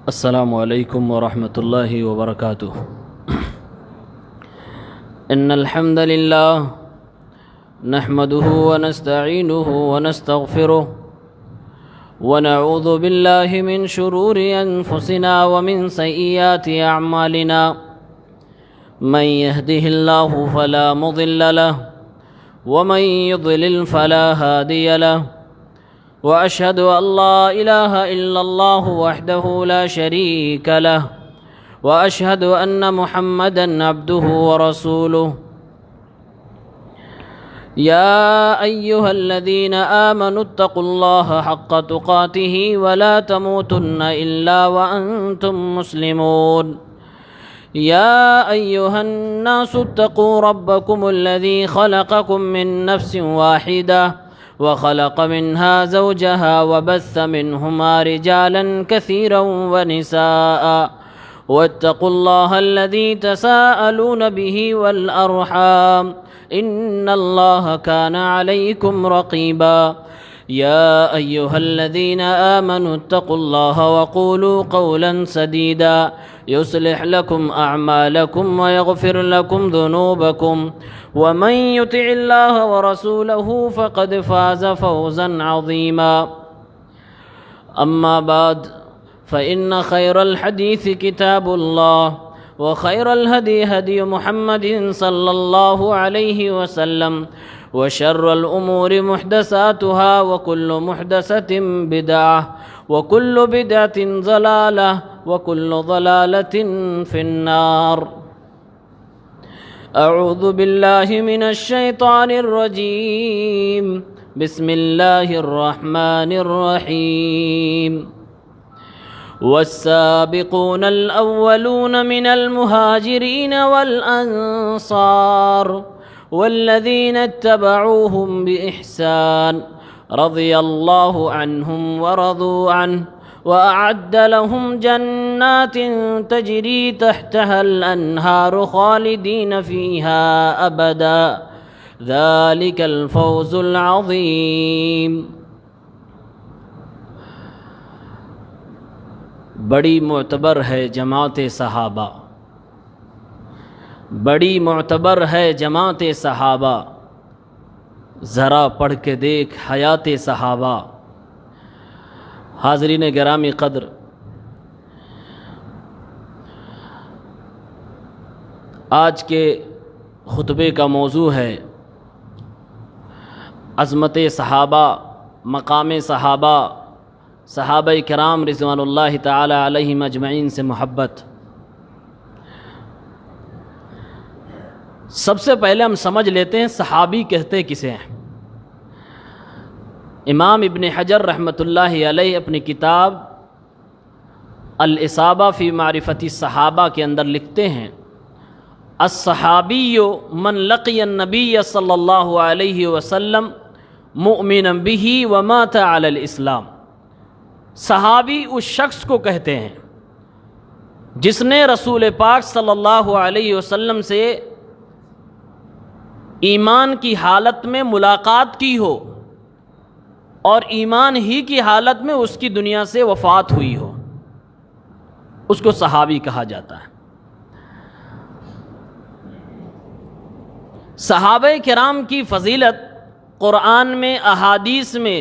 السلام علیکم ورحمۃ اللہ وبرکاتہ۔ ان الحمد للہ نحمده ونستعینه ونستغفره ونعوذ باللہ من شرور انفسنا ومن سیئات اعمالنا من يهده الله فلا مضل له ومن يضلل فلا هادي له وأشهد أن لا إله إلا الله وحده لا شريك له وأشهد أن محمدًا عبده ورسوله يا أيها الذين آمنوا اتقوا الله حق تقاته ولا تموتن إلا وأنتم مسلمون يا أيها الناس اتقوا ربكم الذي خلقكم من نفس واحدة وخلق منها زوجها وبث منهما رجالا كثيرا ونساء واتقوا الله الذي تساءلون به والأرحام إن الله كان عليكم رقيبا يا أيها الذين آمنوا اتقوا الله وقولوا قولا سديدا يصلح لكم أعمالكم ويغفر لكم ذنوبكم ومن يطع الله ورسوله فقد فاز فوزا عظيما أما بعد فإن خير الحديث كتاب الله وخير الهدي هدي محمد صلى الله عليه وسلم وشر الأمور محدثاتها وكل محدثة بدعة وكل بدعة ضلالة وكل ضلالة في النار أعوذ بالله من الشيطان الرجيم بسم الله الرحمن الرحيم والسابقون الأولون من المهاجرين والأنصار والذين اتبعوهم بإحسان رضي الله عنهم ورضوا عنه وأعد لهم جنات تجري تحتها الأنهار خالدين فيها أبدا ذلك الفوز العظيم۔ بڑی معتبر ہے جماعت صحابہ، بڑی معتبر ہے جماعت صحابہ، ذرا پڑھ کے دیکھ حیات صحابہ۔ حاضرین گرامی قدر، آج کے خطبے کا موضوع ہے عظمت صحابہ، مقام صحابہ، صحابہ کرام رضوان اللہ تعالی علیہم اجمعین سے محبت۔ سب سے پہلے ہم سمجھ لیتے ہیں صحابی کہتے کسے ہیں۔ امام ابن حجر رحمۃ اللہ علیہ اپنی کتاب الاصابہ فی معرفت الصحابہ کے اندر لکھتے ہیں، الصحابی من لقی النبی صلی اللہ علیہ وسلم مؤمنا بہ ومات علی الاسلام۔ صحابی اس شخص کو کہتے ہیں جس نے رسول پاک صلی اللہ علیہ وسلم سے ایمان کی حالت میں ملاقات کی ہو اور ایمان ہی کی حالت میں اس کی دنیا سے وفات ہوئی ہو، اس کو صحابی کہا جاتا ہے۔ صحابہ کرام کی فضیلت قرآن میں، احادیث میں،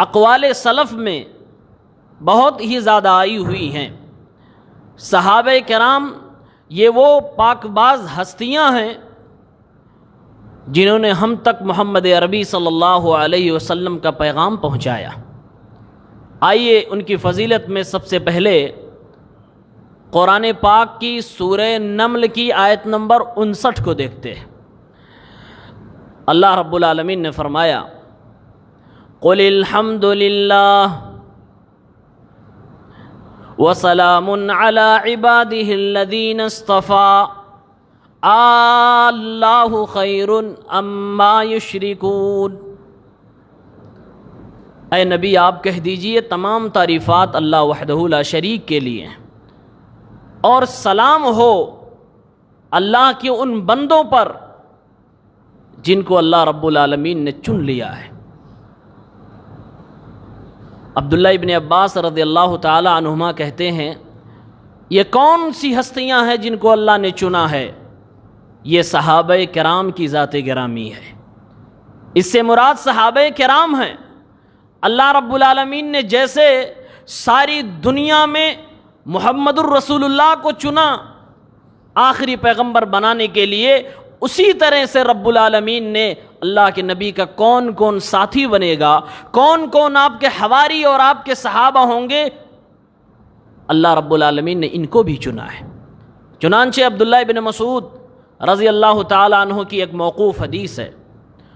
اقوال سلف میں بہت ہی زیادہ آئی ہوئی ہیں۔ صحابہ کرام یہ وہ پاک باز ہستیاں ہیں جنہوں نے ہم تک محمد عربی صلی اللہ علیہ وسلم کا پیغام پہنچایا۔ آئیے ان کی فضیلت میں سب سے پہلے قرآن پاک کی سورہ نمل کی آیت نمبر 59 کو دیکھتے ہیں۔ اللہ رب العالمین نے فرمایا، قل الحمد للہ وسلام علی عبادہ الذین اصطفیٰ اللہ خیر اما یشرکون۔ اے نبی آپ کہہ دیجئے تمام تعریفات اللہ وحدہ لا شریک کے لیے ہیں، اور سلام ہو اللہ کے ان بندوں پر جن کو اللہ رب العالمین نے چن لیا ہے۔ عبداللہ ابن عباس رضی اللہ تعالی عنہما کہتے ہیں یہ کون سی ہستیاں ہیں جن کو اللہ نے چنا ہے؟ یہ صحابہ کرام کی ذات گرامی ہے۔ اس سے مراد صحابہ کرام ہیں۔ اللہ رب العالمین نے جیسے ساری دنیا میں محمد الرسول اللہ کو چنا آخری پیغمبر بنانے کے لیے، اسی طرح سے رب العالمین نے اللہ کے نبی کا کون کون ساتھی بنے گا، کون کون آپ کے حواری اور آپ کے صحابہ ہوں گے، اللہ رب العالمین نے ان کو بھی چنا ہے۔ چنانچہ عبداللہ ابن مسعود رضی اللہ تعالی عنہ کی ایک موقوف حدیث ہے،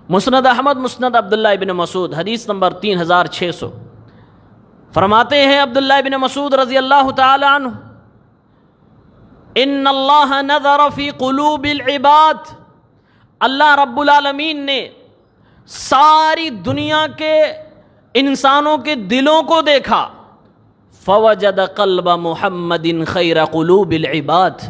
مسند احمد مسند عبداللہ ابن مسعود حدیث نمبر 3600، فرماتے ہیں عبداللہ ابن مسعود رضی اللہ تعالی عنہ، ان اللہ نظر فی قلوب العباد، اللہ رب العالمین نے ساری دنیا کے انسانوں کے دلوں کو دیکھا، فوجد قلب محمد خیر قلوب العباد،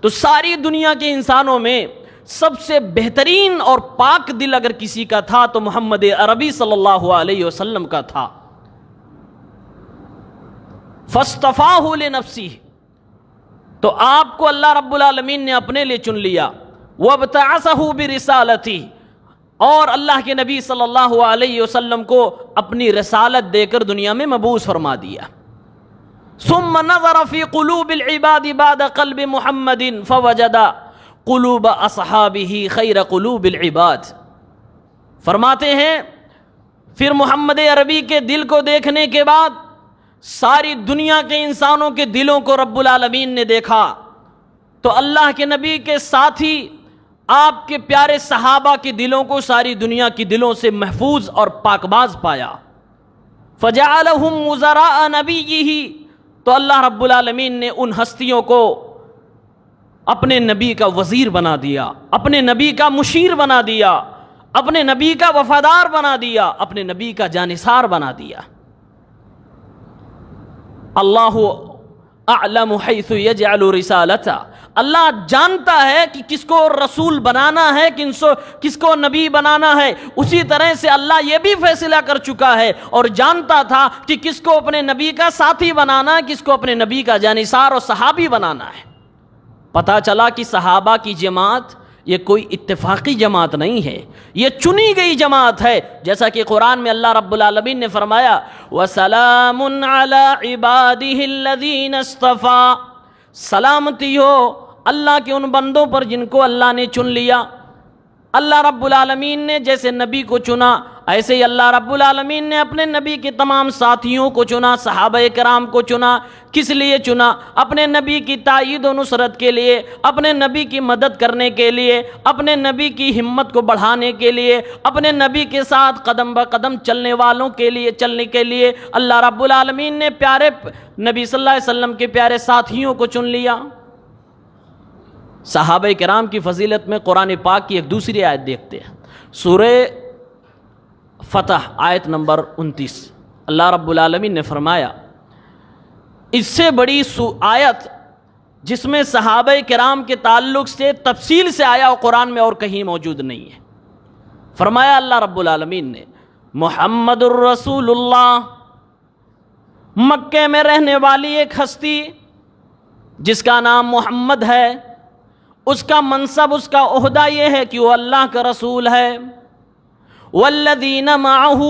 تو ساری دنیا کے انسانوں میں سب سے بہترین اور پاک دل اگر کسی کا تھا تو محمد عربی صلی اللہ علیہ وسلم کا تھا۔ فاصطفاہ لنفسہ، تو آپ کو اللہ رب العالمین نے اپنے لیے چن لیا، وابتعثہ برسالتہ، اور اللہ کے نبی صلی اللہ علیہ وسلم کو اپنی رسالت دے کر دنیا میں مبعوث فرما دیا۔ ثم نظر فی قلوب العباد بعد قلب محمد فوجد قلوب اصحابہ خیر قلوب العباد، فرماتے ہیں پھر محمد عربی کے دل کو دیکھنے کے بعد ساری دنیا کے انسانوں کے دلوں کو رب العالمین نے دیکھا، تو اللہ کے نبی کے ساتھی آپ کے پیارے صحابہ کے دلوں کو ساری دنیا کی دلوں سے محفوظ اور پاکباز پایا۔ فجعلہم وزراء نبیہ، تو اللہ رب العالمین نے ان ہستیوں کو اپنے نبی کا وزیر بنا دیا، اپنے نبی کا مشیر بنا دیا، اپنے نبی کا وفادار بنا دیا، اپنے نبی کا جانثار بنا دیا۔ اللہ اعلم حیث یجعل رسالتہ، اللہ جانتا ہے کہ کس کو رسول بنانا ہے، کس کو نبی بنانا ہے، اسی طرح سے اللہ یہ بھی فیصلہ کر چکا ہے اور جانتا تھا کہ کس کو اپنے نبی کا ساتھی بنانا ہے، کس کو اپنے نبی کا جانثار اور صحابی بنانا ہے۔ پتہ چلا کہ صحابہ کی جماعت یہ کوئی اتفاقی جماعت نہیں ہے، یہ چنی گئی جماعت ہے، جیسا کہ قرآن میں اللہ رب العالمین نے فرمایا وَسَلَامٌ عَلَىٰ عِبَادِهِ الَّذِينَ اصْطَفَىٰ، سلامتی ہو اللہ کے ان بندوں پر جن کو اللہ نے چن لیا۔ اللہ رب العالمین نے جیسے نبی کو چنا، ایسے ہی اللہ رب العالمین نے اپنے نبی کے تمام ساتھیوں کو چنا، صحابہ کرام کو چنا۔ کس لیے چنا؟ اپنے نبی کی تائید و نصرت کے لیے، اپنے نبی کی مدد کرنے کے لیے، اپنے نبی کی ہمت کو بڑھانے کے لیے، اپنے نبی کے ساتھ قدم بہ قدم چلنے کے لیے اللہ رب العالمین نے پیارے نبی صلی اللہ علیہ وسلم کے پیارے ساتھیوں کو چن لیا۔ صحابہ کرام کی فضیلت میں قرآن پاک کی ایک دوسری آیت دیکھتے ہیں، سورہ فتح آیت نمبر 29، اللہ رب العالمین نے فرمایا اس سے بڑی آیت جس میں صحابہ کرام کے تعلق سے تفصیل سے آیا اور قرآن میں اور کہیں موجود نہیں ہے۔ فرمایا اللہ رب العالمین نے محمد الرسول اللہ، مکے میں رہنے والی ایک ہستی جس کا نام محمد ہے، اس کا منصب، اس کا عہدہ یہ ہے کہ وہ اللہ کا رسول ہے۔ والذین معہ،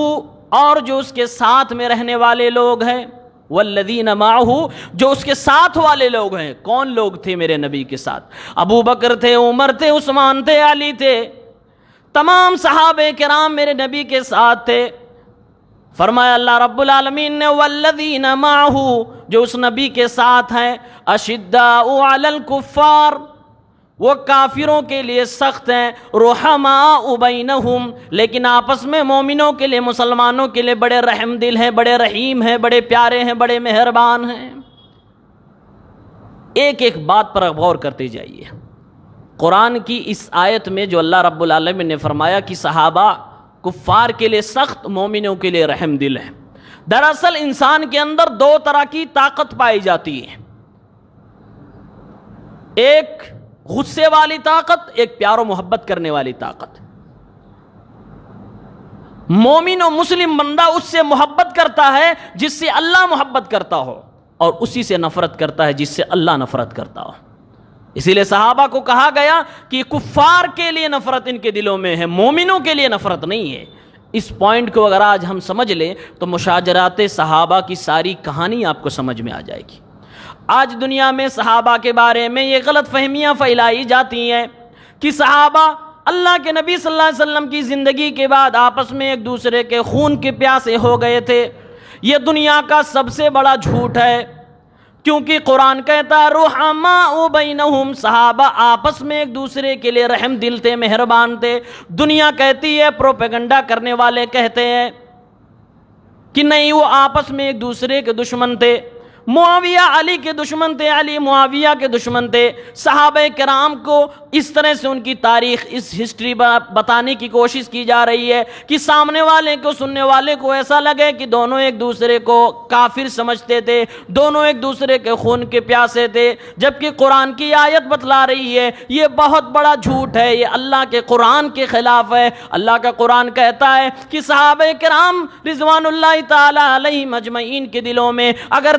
اور جو اس کے ساتھ میں رہنے والے لوگ ہیں، والذین معہ، جو اس کے ساتھ والے لوگ ہیں۔ کون لوگ تھے میرے نبی کے ساتھ؟ ابو بکر تھے، عمر تھے، عثمان تھے، علی تھے، تمام صحابہ کرام میرے نبی کے ساتھ تھے۔ فرمایا اللہ رب العالمین نے والذین معہ، جو اس نبی کے ساتھ ہیں، اشداء علی الکفار، وہ کافروں کے لیے سخت ہیں، رحماء بینہم، لیکن آپس میں مومنوں کے لیے، مسلمانوں کے لیے بڑے رحم دل ہیں، بڑے رحیم ہیں، بڑے پیارے ہیں، بڑے مہربان ہیں۔ ایک ایک بات پر غور کرتے جائیے۔ قرآن کی اس آیت میں جو اللہ رب العالمین نے فرمایا کہ صحابہ کفار کے لیے سخت، مومنوں کے لیے رحم دل ہیں، دراصل انسان کے اندر دو طرح کی طاقت پائی جاتی ہے، ایک غصے والی طاقت، ایک پیار و محبت کرنے والی طاقت۔ مومن و مسلم بندہ اس سے محبت کرتا ہے جس سے اللہ محبت کرتا ہو، اور اسی سے نفرت کرتا ہے جس سے اللہ نفرت کرتا ہو۔ اسی لیے صحابہ کو کہا گیا کہ کفار کے لیے نفرت ان کے دلوں میں ہے، مومنوں کے لیے نفرت نہیں ہے۔ اس پوائنٹ کو اگر آج ہم سمجھ لیں تو مشاجرات صحابہ کی ساری کہانی آپ کو سمجھ میں آ جائے گی۔ آج دنیا میں صحابہ کے بارے میں یہ غلط فہمیاں پھیلائی جاتی ہیں کہ صحابہ اللہ کے نبی صلی اللہ علیہ وسلم کی زندگی کے بعد آپس میں ایک دوسرے کے خون کے پیاسے ہو گئے تھے۔ یہ دنیا کا سب سے بڑا جھوٹ ہے، کیونکہ قرآن کہتا ہے رحماء بینہم، صحابہ آپس میں ایک دوسرے کے لیے رحم دل تھے، مہربان تھے۔ دنیا کہتی ہے، پروپیگنڈا کرنے والے کہتے ہیں کہ نہیں، وہ آپس میں ایک دوسرے کے دشمن تھے۔ معاویہ علی کے دشمن تھے، علی معاویہ کے دشمن تھے۔ صحابہ کرام کو اس طرح سے ان کی تاریخ، اس ہسٹری بتانے کی کوشش کی جا رہی ہے کہ سامنے والے کو، سننے والے کو ایسا لگے کہ دونوں ایک دوسرے کو کافر سمجھتے تھے، دونوں ایک دوسرے کے خون کے پیاسے تھے، جبکہ قرآن کی آیت بتلا رہی ہے یہ بہت بڑا جھوٹ ہے، یہ اللہ کے قرآن کے خلاف ہے۔ اللہ کا قرآن کہتا ہے کہ صحابہ کرام رضوان اللہ تعالی علیہم اجمعین کے دلوں میں اگر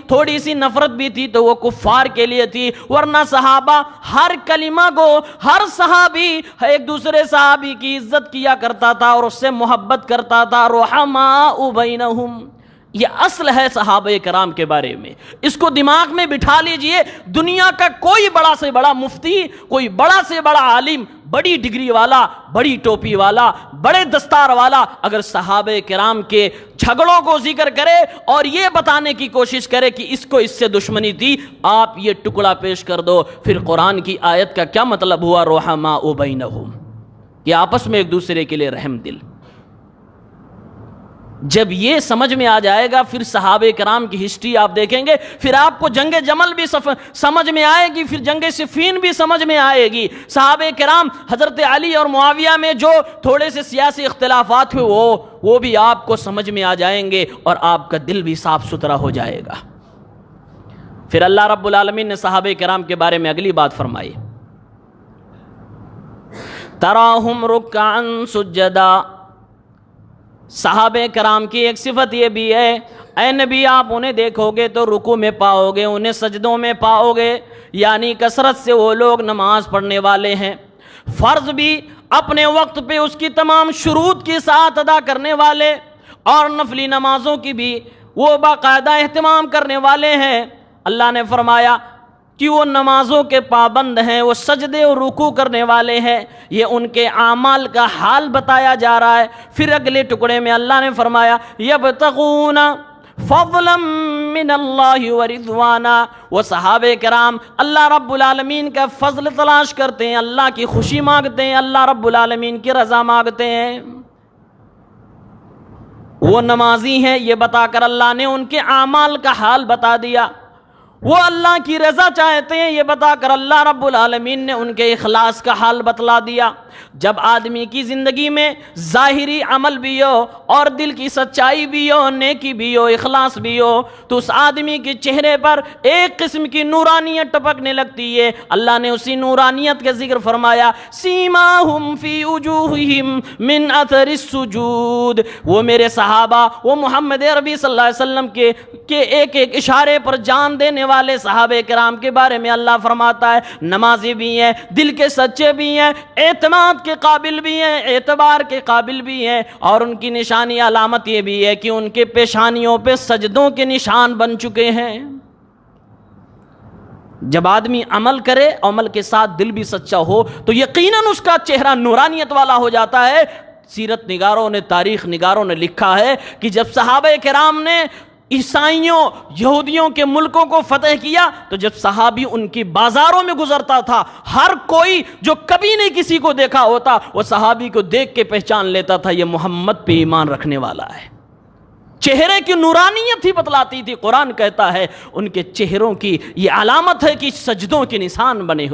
تھوڑی سی نفرت بھی تھی تو وہ کفار کے لیے تھی، ورنہ صحابہ ہر کلمہ کو، ہر صحابی ایک دوسرے صحابی کی عزت کیا کرتا تھا اور اس سے محبت کرتا تھا۔ رحماء بینہم، یہ اصل ہے صحابہ کرام کے بارے میں، اس کو دماغ میں بٹھا لیجئے۔ دنیا کا کوئی بڑا سے بڑا مفتی، کوئی بڑا سے بڑا عالم، بڑی ڈگری والا، بڑی ٹوپی والا، بڑے دستار والا اگر صحابہ کرام کے جھگڑوں کو ذکر کرے اور یہ بتانے کی کوشش کرے کہ اس کو اس سے دشمنی تھی، آپ یہ ٹکڑا پیش کر دو، پھر قرآن کی آیت کا کیا مطلب ہوا رحماء بینہم، کہ آپس میں ایک دوسرے کے لیے رحم دل۔ جب یہ سمجھ میں آ جائے گا، پھر صحابہ کرام کی ہسٹری آپ دیکھیں گے، پھر آپ کو جنگ جمل بھی سمجھ میں آئے گی، پھر جنگ صفین بھی سمجھ میں آئے گی۔ صحابہ کرام حضرت علی اور معاویہ میں جو تھوڑے سے سیاسی اختلافات ہوئے وہ بھی آپ کو سمجھ میں آ جائیں گے اور آپ کا دل بھی صاف ستھرا ہو جائے گا۔ پھر اللہ رب العالمین نے صحابہ کرام کے بارے میں اگلی بات فرمائی، تراہم رکعا سجدا۔ صحابہ کرام کی ایک صفت یہ بھی ہے، اے نبی آپ انہیں دیکھو گے تو رکوع میں پاؤ گے، انہیں سجدوں میں پاؤ گے، یعنی کثرت سے وہ لوگ نماز پڑھنے والے ہیں، فرض بھی اپنے وقت پہ اس کی تمام شروط کے ساتھ ادا کرنے والے، اور نفلی نمازوں کی بھی وہ باقاعدہ اہتمام کرنے والے ہیں۔ اللہ نے فرمایا کہ وہ نمازوں کے پابند ہیں، وہ سجدے اور رکوع کرنے والے ہیں، یہ ان کے اعمال کا حال بتایا جا رہا ہے۔ پھر اگلے ٹکڑے میں اللہ نے فرمایا یبتغون فضلا من اللہ ورضوانا، وہ صحابہ کرام اللہ رب العالمین کا فضل تلاش کرتے ہیں، اللہ کی خوشی مانگتے ہیں، اللہ رب العالمین کی رضا مانگتے ہیں۔ وہ نمازی ہیں یہ بتا کر اللہ نے ان کے اعمال کا حال بتا دیا، وہ اللہ کی رضا چاہتے ہیں یہ بتا کر اللہ رب العالمین نے ان کے اخلاص کا حال بتلا دیا۔ جب آدمی کی زندگی میں ظاہری عمل بھی ہو اور دل کی سچائی بھی ہو، نیکی بھی ہو، اخلاص بھی ہو، تو اس آدمی کے چہرے پر ایک قسم کی نورانیت ٹپکنے لگتی ہے۔ اللہ نے اسی نورانیت کا ذکر فرمایا، سیماہم فی وجوہہم من اثر السجود۔ وہ میرے صحابہ، وہ محمد عربی صلی اللہ علیہ وسلم کے ایک ایک اشارے پر جان دینے والے صحابہ کرام کے بارے میں اللہ فرماتا ہے نمازی بھی ہیں، دل کے سچے بھی ہیں، اعتماد کے قابل بھی ہیں، اعتبار کے قابل بھی ہیں، اور ان کی نشانی علامت یہ بھی ہے کہ ان کے پیشانیوں پہ سجدوں کے نشان بن چکے ہیں۔ جب آدمی عمل کرے، عمل کے ساتھ دل بھی سچا ہو، تو یقیناً اس کا چہرہ نورانیت والا ہو جاتا ہے۔ سیرت نگاروں نے، تاریخ نگاروں نے لکھا ہے کہ جب صحابہ کرام نے عیسائیوں، یہودیوں کے ملکوں کو فتح کیا، تو جب صحابی ان کی بازاروں میں گزرتا تھا، ہر کوئی جو کبھی نہیں کسی کو دیکھا ہوتا، وہ صحابی کو دیکھ کے پہچان لیتا تھا یہ محمد پہ ایمان رکھنے والا ہے۔ چہرے کی نورانیت ہی بتلاتی تھی۔ قرآن کہتا ہے ان کے چہروں کی یہ علامت ہے کہ سجدوں کے نشان بنے۔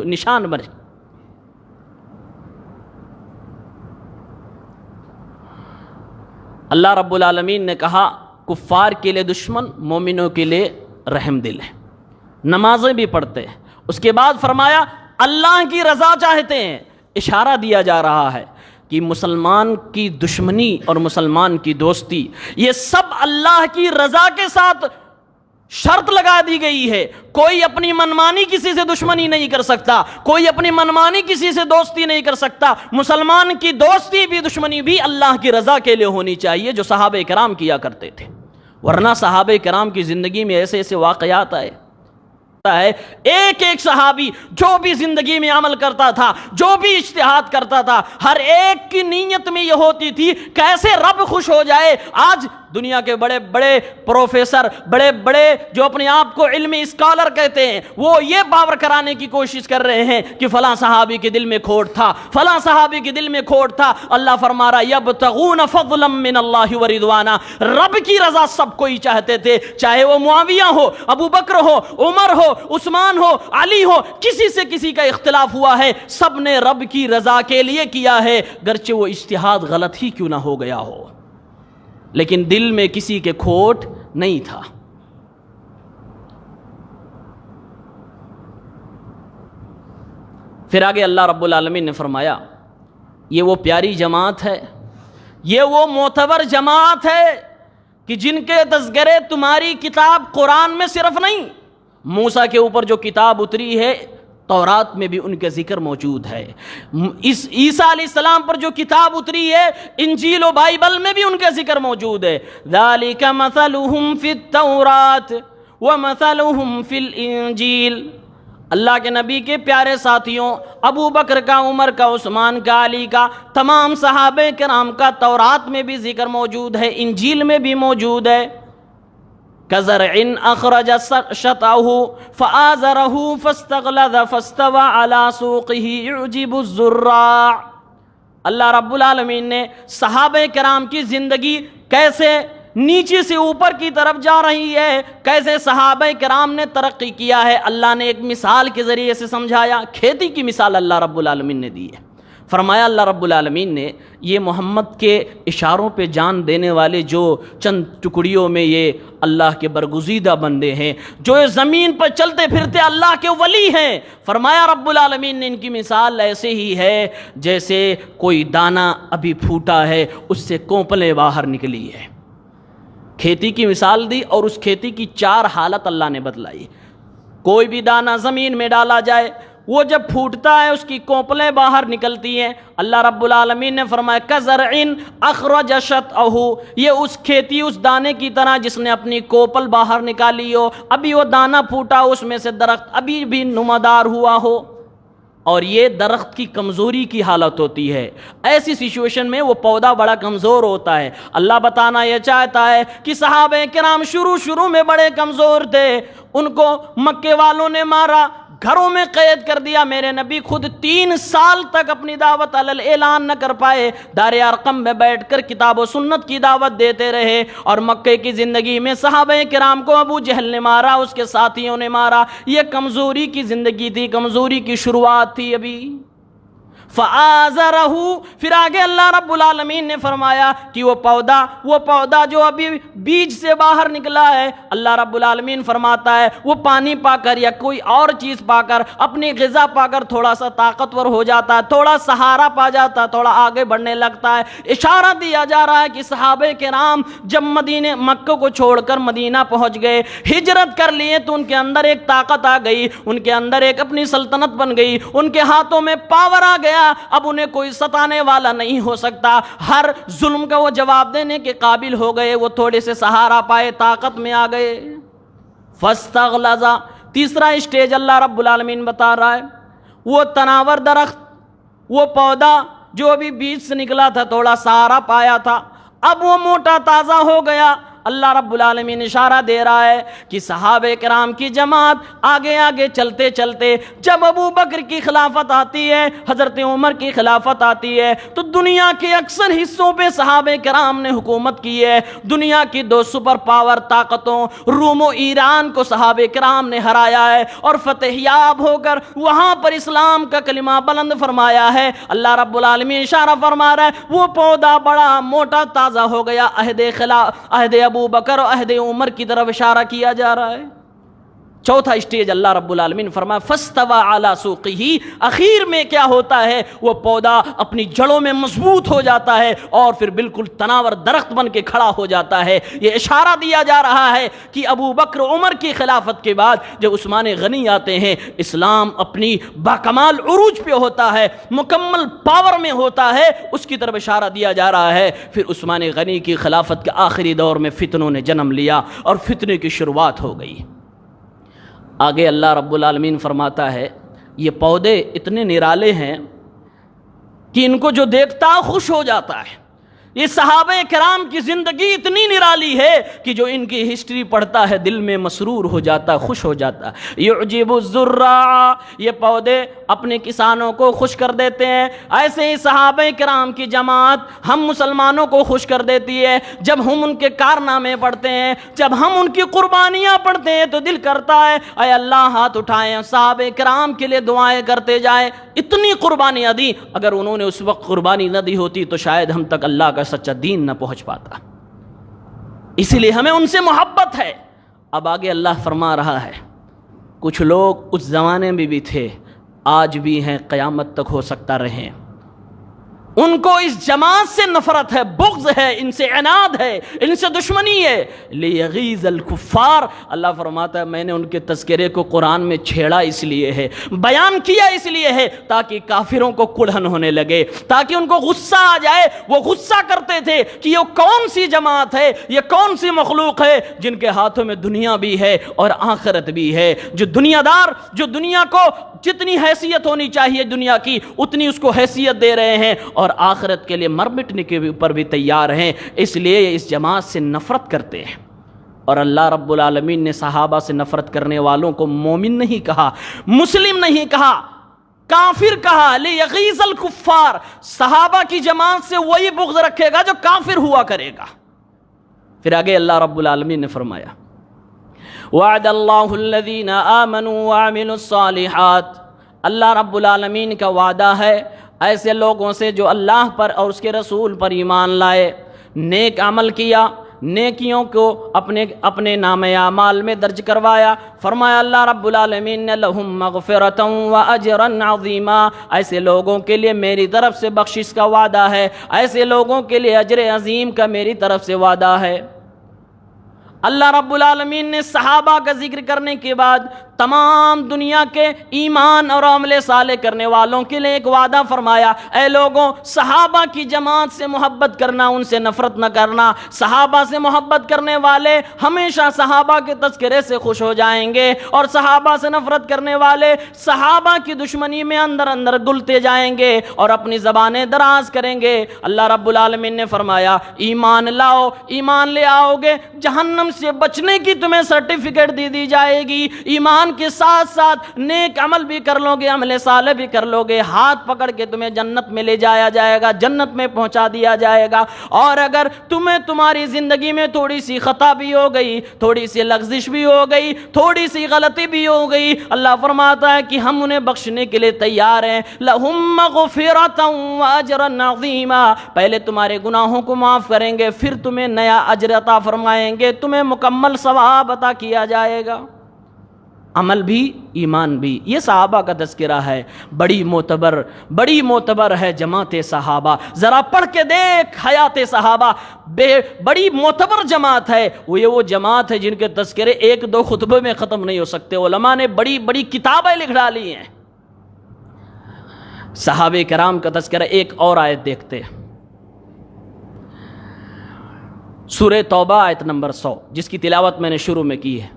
اللہ رب العالمین نے کہا کفار کے لیے دشمن، مومنوں کے لیے رحم دل ہے، نمازیں بھی پڑھتے ہیں۔ اس کے بعد فرمایا اللہ کی رضا چاہتے ہیں، اشارہ دیا جا رہا ہے کہ مسلمان کی دشمنی اور مسلمان کی دوستی یہ سب اللہ کی رضا کے ساتھ شرط لگا دی گئی ہے. کوئی اپنی منمانی کسی سے دشمنی نہیں کر سکتا, کوئی اپنی منمانی کسی سے دوستی نہیں کر سکتا. مسلمان کی دوستی بھی دشمنی بھی اللہ کی رضا کے لیے ہونی چاہیے, جو صحابہ کرام کیا کرتے تھے. ورنہ صحابہ کرام کی زندگی میں ایسے ایسے واقعات آئے ہے, ایک ایک صحابی جو بھی زندگی میں عمل کرتا تھا, جو بھی اجتہاد کرتا تھا, ہر ایک کی نیت میں یہ ہوتی تھی کیسے رب خوش ہو جائے. آج دنیا کے بڑے بڑے پروفیسر, بڑے بڑے جو اپنے آپ کو علمی اسکالر کہتے ہیں, وہ یہ باور کرانے کی کوشش کر رہے ہیں کہ فلاں صحابی کے دل میں کھوٹ تھا, فلاں صحابی کے دل میں کھوٹ تھا. اللہ فرما رہا یبتغون فضلا من اللہ ورضوانا, رب کی رضا سب کوئی چاہتے تھے, چاہے وہ معاویہ ہو, ابو بکر ہو, عمر ہو, عثمان ہو, علی ہو, کسی سے کسی کا اختلاف ہوا ہے, سب نے رب کی رضا کے لیے کیا ہے, گرچہ وہ اجتہاد غلط ہی کیوں نہ ہو گیا ہو, لیکن دل میں کسی کے کھوٹ نہیں تھا. پھر آگے اللہ رب العالمین نے فرمایا یہ وہ پیاری جماعت ہے, یہ وہ معتبر جماعت ہے کہ جن کے تذکرے تمہاری کتاب قرآن میں صرف نہیں, موسیٰ کے اوپر جو کتاب اتری ہے تورات میں بھی ان کے ذکر موجود ہے, اس عیسیٰ علیہ السلام پر جو کتاب اتری ہے انجیل و بائبل میں بھی ان کا ذکر موجود ہے. ذالک مثلہم فی التورات ومثلہم فی الانجیل. اللہ کے نبی کے پیارے ساتھیوں, ابو بکر کا, عمر کا, عثمان کا, علی کا, تمام صحابہ کرام کا تورات میں بھی ذکر موجود ہے, انجیل میں بھی موجود ہے. كزرع أخرج شطأه فآزره فاستغلظ فاستوى على سوقه يعجب الزراع. اللہ رب العالمین نے صحابہ کرام کی زندگی کیسے نیچے سے اوپر کی طرف جا رہی ہے, کیسے صحابہ کرام نے ترقی کیا ہے, اللہ نے ایک مثال کے ذریعے سے سمجھایا. کھیتی کی مثال اللہ رب العالمین نے دی ہے. فرمایا اللہ رب العالمین نے یہ محمد کے اشاروں پہ جان دینے والے جو چند ٹکڑیوں میں یہ اللہ کے برگزیدہ بندے ہیں, جو اس زمین پر چلتے پھرتے اللہ کے ولی ہیں, فرمایا رب العالمین نے ان کی مثال ایسے ہی ہے جیسے کوئی دانہ ابھی پھوٹا ہے, اس سے کونپلیں باہر نکلی ہے. کھیتی کی مثال دی اور اس کھیتی کی 4 حالت اللہ نے بتلائی. کوئی بھی دانہ زمین میں ڈالا جائے, وہ جب پھوٹتا ہے اس کی کونپلیں باہر نکلتی ہیں. اللہ رب العالمین نے فرمایا کزرع اخرج شطأہ, یہ اس کھیتی, اس دانے کی طرح جس نے اپنی کوپل باہر نکالی ہو, ابھی وہ دانہ پھوٹا, اس میں سے درخت ابھی بھی نمودار ہوا ہو. اور یہ درخت کی کمزوری کی حالت ہوتی ہے. ایسی سچویشن میں وہ پودا بڑا کمزور ہوتا ہے. اللہ بتانا یہ چاہتا ہے کہ صحابہ کرام شروع میں بڑے کمزور تھے, ان کو مکے والوں نے مارا, گھروں میں قید کر دیا. میرے نبی خود 3 سال تک اپنی دعوت علی الاعلان نہ کر پائے, دار ارقم میں بیٹھ کر کتاب و سنت کی دعوت دیتے رہے. اور مکے کی زندگی میں صحابہ کرام کو ابو جہل نے مارا, اس کے ساتھیوں نے مارا. یہ کمزوری کی زندگی تھی, کمزوری کی شروعات تھی ابھی. فآزرہ, پھر آگے اللہ رب العالمین نے فرمایا کہ وہ پودا جو ابھی بیج سے باہر نکلا ہے, اللہ رب العالمین فرماتا ہے وہ پانی پا کر یا کوئی اور چیز پا کر, اپنی غذا پا کر تھوڑا سا طاقتور ہو جاتا ہے, تھوڑا سہارا پا جاتا ہے, تھوڑا آگے بڑھنے لگتا ہے. اشارہ دیا جا رہا ہے کہ صحابہ کرام جب مکہ کو چھوڑ کر مدینہ پہنچ گئے, ہجرت کر لیے, تو ان کے اندر ایک طاقت آ گئی, ان کے اندر ایک اپنی سلطنت بن گئی, ان کے ہاتھوں میں پاور آ گیا. اب انہیں کوئی ستانے والا نہیں ہو سکتا, ہر ظلم کا وہ جواب دینے کے قابل ہو گئے. وہ تھوڑے سے سہارا پائے, طاقت میں آ گئے. فاستغلظ, تیسرا اسٹیج اللہ رب العالمین بتا رہا ہے, وہ تناور درخت, وہ پودا جو ابھی بیج سے نکلا تھا, تھوڑا سہارا پایا تھا, اب وہ موٹا تازہ ہو گیا. اللہ رب العالمین اشارہ دے رہا ہے کہ صحابہ کرام کی جماعت آگے آگے چلتے چلتے جب ابو بکر کی خلافت آتی ہے, حضرت عمر کی خلافت آتی ہے, تو دنیا کے اکثر حصوں پہ صحابہ کرام نے حکومت کی ہے. دنیا کی 2 سپر پاور طاقتوں روم و ایران کو صحابہ کرام نے ہرایا ہے اور فتح یاب ہو کر وہاں پر اسلام کا کلمہ بلند فرمایا ہے. اللہ رب العالمین اشارہ فرما رہا ہے وہ پودا بڑا موٹا تازہ ہو گیا. عہد ابو بکر اور عہد عمر کی طرف اشارہ کیا جا رہا ہے. چوتھا اسٹیج اللہ رب العالمین فرمایا فاستوى علی سوقہ، اخیر میں کیا ہوتا ہے، وہ پودا اپنی جڑوں میں مضبوط ہو جاتا ہے اور پھر بالکل تناور درخت بن کے کھڑا ہو جاتا ہے۔ یہ اشارہ دیا جا رہا ہے کہ ابو بکر عمر کی خلافت کے بعد جب عثمان غنی آتے ہیں، اسلام اپنی باکمال عروج پہ ہوتا ہے، مکمل پاور میں ہوتا ہے، اس کی طرف اشارہ دیا جا رہا ہے۔ پھر عثمان غنی کی خلافت کے آخری دور میں فتنوں نے جنم لیا اور فتنے کی شروعات ہو گئی۔ آگے اللہ رب العالمین فرماتا ہے یہ پودے اتنے نرالے ہیں کہ ان کو جو دیکھتا خوش ہو جاتا ہے۔ یہ صحابہ کرام کی زندگی اتنی نرالی ہے کہ جو ان کی ہسٹری پڑھتا ہے دل میں مسرور ہو جاتا، خوش ہو جاتا۔ یعجب الزراع، یہ پودے اپنے کسانوں کو خوش کر دیتے ہیں۔ ایسے ہی صحابہ کرام کی جماعت ہم مسلمانوں کو خوش کر دیتی ہے۔ جب ہم ان کے کارنامے پڑھتے ہیں، جب ہم ان کی قربانیاں پڑھتے ہیں تو دل کرتا ہے اے اللہ ہاتھ اٹھائیں، صحابہ کرام کے لیے دعائیں کرتے جائیں۔ اتنی قربانیاں دی، اگر انہوں نے اس وقت قربانی نہ دی ہوتی تو شاید ہم تک اللہ کا سچا دین نہ پہنچ پاتا۔ اسی لیے ہمیں ان سے محبت ہے۔ اب آگے اللہ فرما رہا ہے کچھ لوگ اس زمانے میں بھی تھے، آج بھی ہیں، قیامت تک ہو سکتا رہیں، ان کو اس جماعت سے نفرت ہے، بغض ہے، ان سے عناد ہے، ان سے دشمنی ہے۔ لیغیظ الکفار، اللہ فرماتا ہے میں نے ان کے تذکرے کو قرآن میں چھیڑا اس لیے ہے، بیان کیا اس لیے ہے تاکہ کافروں کو کڑھن ہونے لگے، تاکہ ان کو غصہ آ جائے۔ وہ غصہ کرتے تھے کہ یہ کون سی جماعت ہے، یہ کون سی مخلوق ہے جن کے ہاتھوں میں دنیا بھی ہے اور آخرت بھی ہے، جو دنیا دار، جو دنیا کو جتنی حیثیت ہونی چاہیے دنیا کی اتنی اس کو حیثیت دے رہے ہیں اور آخرت کے لیے مر مٹنے کے اوپر بھی تیار ہیں۔ اس لیے اس جماعت سے نفرت کرتے ہیں۔ اور اللہ رب العالمین نے صحابہ سے نفرت کرنے والوں کو مومن نہیں کہا، مسلم نہیں کہا، کافر کہا۔ لیغیظ الکفار، صحابہ کی جماعت سے وہی بغض رکھے گا جو کافر ہوا کرے گا۔ پھر آگے اللہ رب العالمین نے فرمایا وعد اللہ الذین آمنوا وعملوا الصالحات، اللہ رب العالمین کا وعدہ ہے ایسے لوگوں سے جو اللہ پر اور اس کے رسول پر ایمان لائے، نیک عمل کیا، نیکیوں کو اپنے نام اعمال میں درج کروایا۔ فرمایا اللہ رب العالمین نے لہم مغفرۃ واجرا عظیما، ایسے لوگوں کے لیے میری طرف سے بخشش کا وعدہ ہے، ایسے لوگوں کے لیے اجر عظیم کا میری طرف سے وعدہ ہے۔ اللہ رب العالمین نے صحابہ کا ذکر کرنے کے بعد تمام دنیا کے ایمان اور عمل صالح کرنے والوں کے لیے ایک وعدہ فرمایا، اے لوگوں صحابہ کی جماعت سے محبت کرنا، ان سے نفرت نہ کرنا۔ صحابہ سے محبت کرنے والے ہمیشہ صحابہ کے تذکرے سے خوش ہو جائیں گے، اور صحابہ سے نفرت کرنے والے صحابہ کی دشمنی میں اندر اندر گلتے جائیں گے اور اپنی زبانیں دراز کریں گے۔ اللہ رب العالمین نے فرمایا ایمان لاؤ، ایمان لے آؤ گے جہنم سے بچنے کی تمہیں سرٹیفکیٹ دی جائے گی۔ ایمان کے ساتھ ساتھ نیک عمل بھی کر لو گے، عمل صالح بھی کر لو گے، ہاتھ پکڑ کے تمہیں جنت میں لے جایا جائے گا، جنت میں پہنچا دیا جائے گا۔ اور اگر تمہیں تمہاری زندگی میں تھوڑی سی خطا بھی ہو گئی، تھوڑی سی لغزش بھی ہو گئی، تھوڑی سی غلطی بھی ہو گئی، اللہ فرماتا ہے کہ ہم انہیں بخشنے کے لیے تیار ہیں۔ لہم مغفرۃ واجرا عظیما، پہلے تمہارے گناہوں کو معاف کریں گے، پھر تمہیں نیا اجر عطا فرمائیں گے، تمہیں مکمل ثواب عطا کیا جائے گا۔ عمل بھی ایمان بھی، یہ صحابہ کا تذکرہ ہے۔ بڑی معتبر ہے جماعت صحابہ، ذرا پڑھ کے دیکھ حیات صحابہ، بڑی معتبر جماعت ہے۔ وہ جماعت ہے جن کے تذکرے ایک دو خطبے میں ختم نہیں ہو سکتے، علماء نے بڑی کتابیں لکھ ڈالی ہیں۔ صحابہ کرام کا تذکرہ ایک اور آیت دیکھتے ہیں، سورہ توبہ آیت نمبر 100، جس کی تلاوت میں نے شروع میں کی ہے۔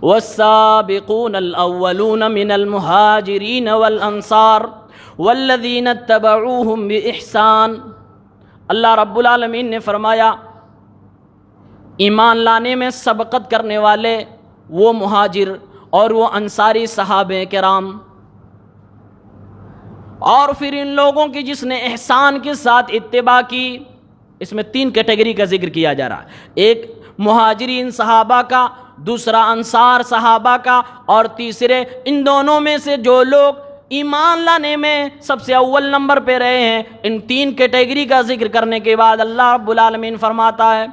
والسابقون الأولون من المهاجرين والأنصار والذين اتبعوهم بإحسان، اللہ رب العالمین نے فرمایا ایمان لانے میں سبقت کرنے والے وہ مہاجر اور وہ انصاری صحابہ کرام، اور پھر ان لوگوں کی جس نے احسان کے ساتھ اتباع کی۔ اس میں 3 کیٹیگری کا ذکر کیا جا رہا ہے، ایک مہاجرین صحابہ کا، دوسرا انصار صحابہ کا، اور تیسرے ان دونوں میں سے جو لوگ ایمان لانے میں سب سے اول نمبر پہ رہے ہیں۔ ان 3 کیٹیگری کا ذکر کرنے کے بعد اللہ رب العالمین فرماتا ہے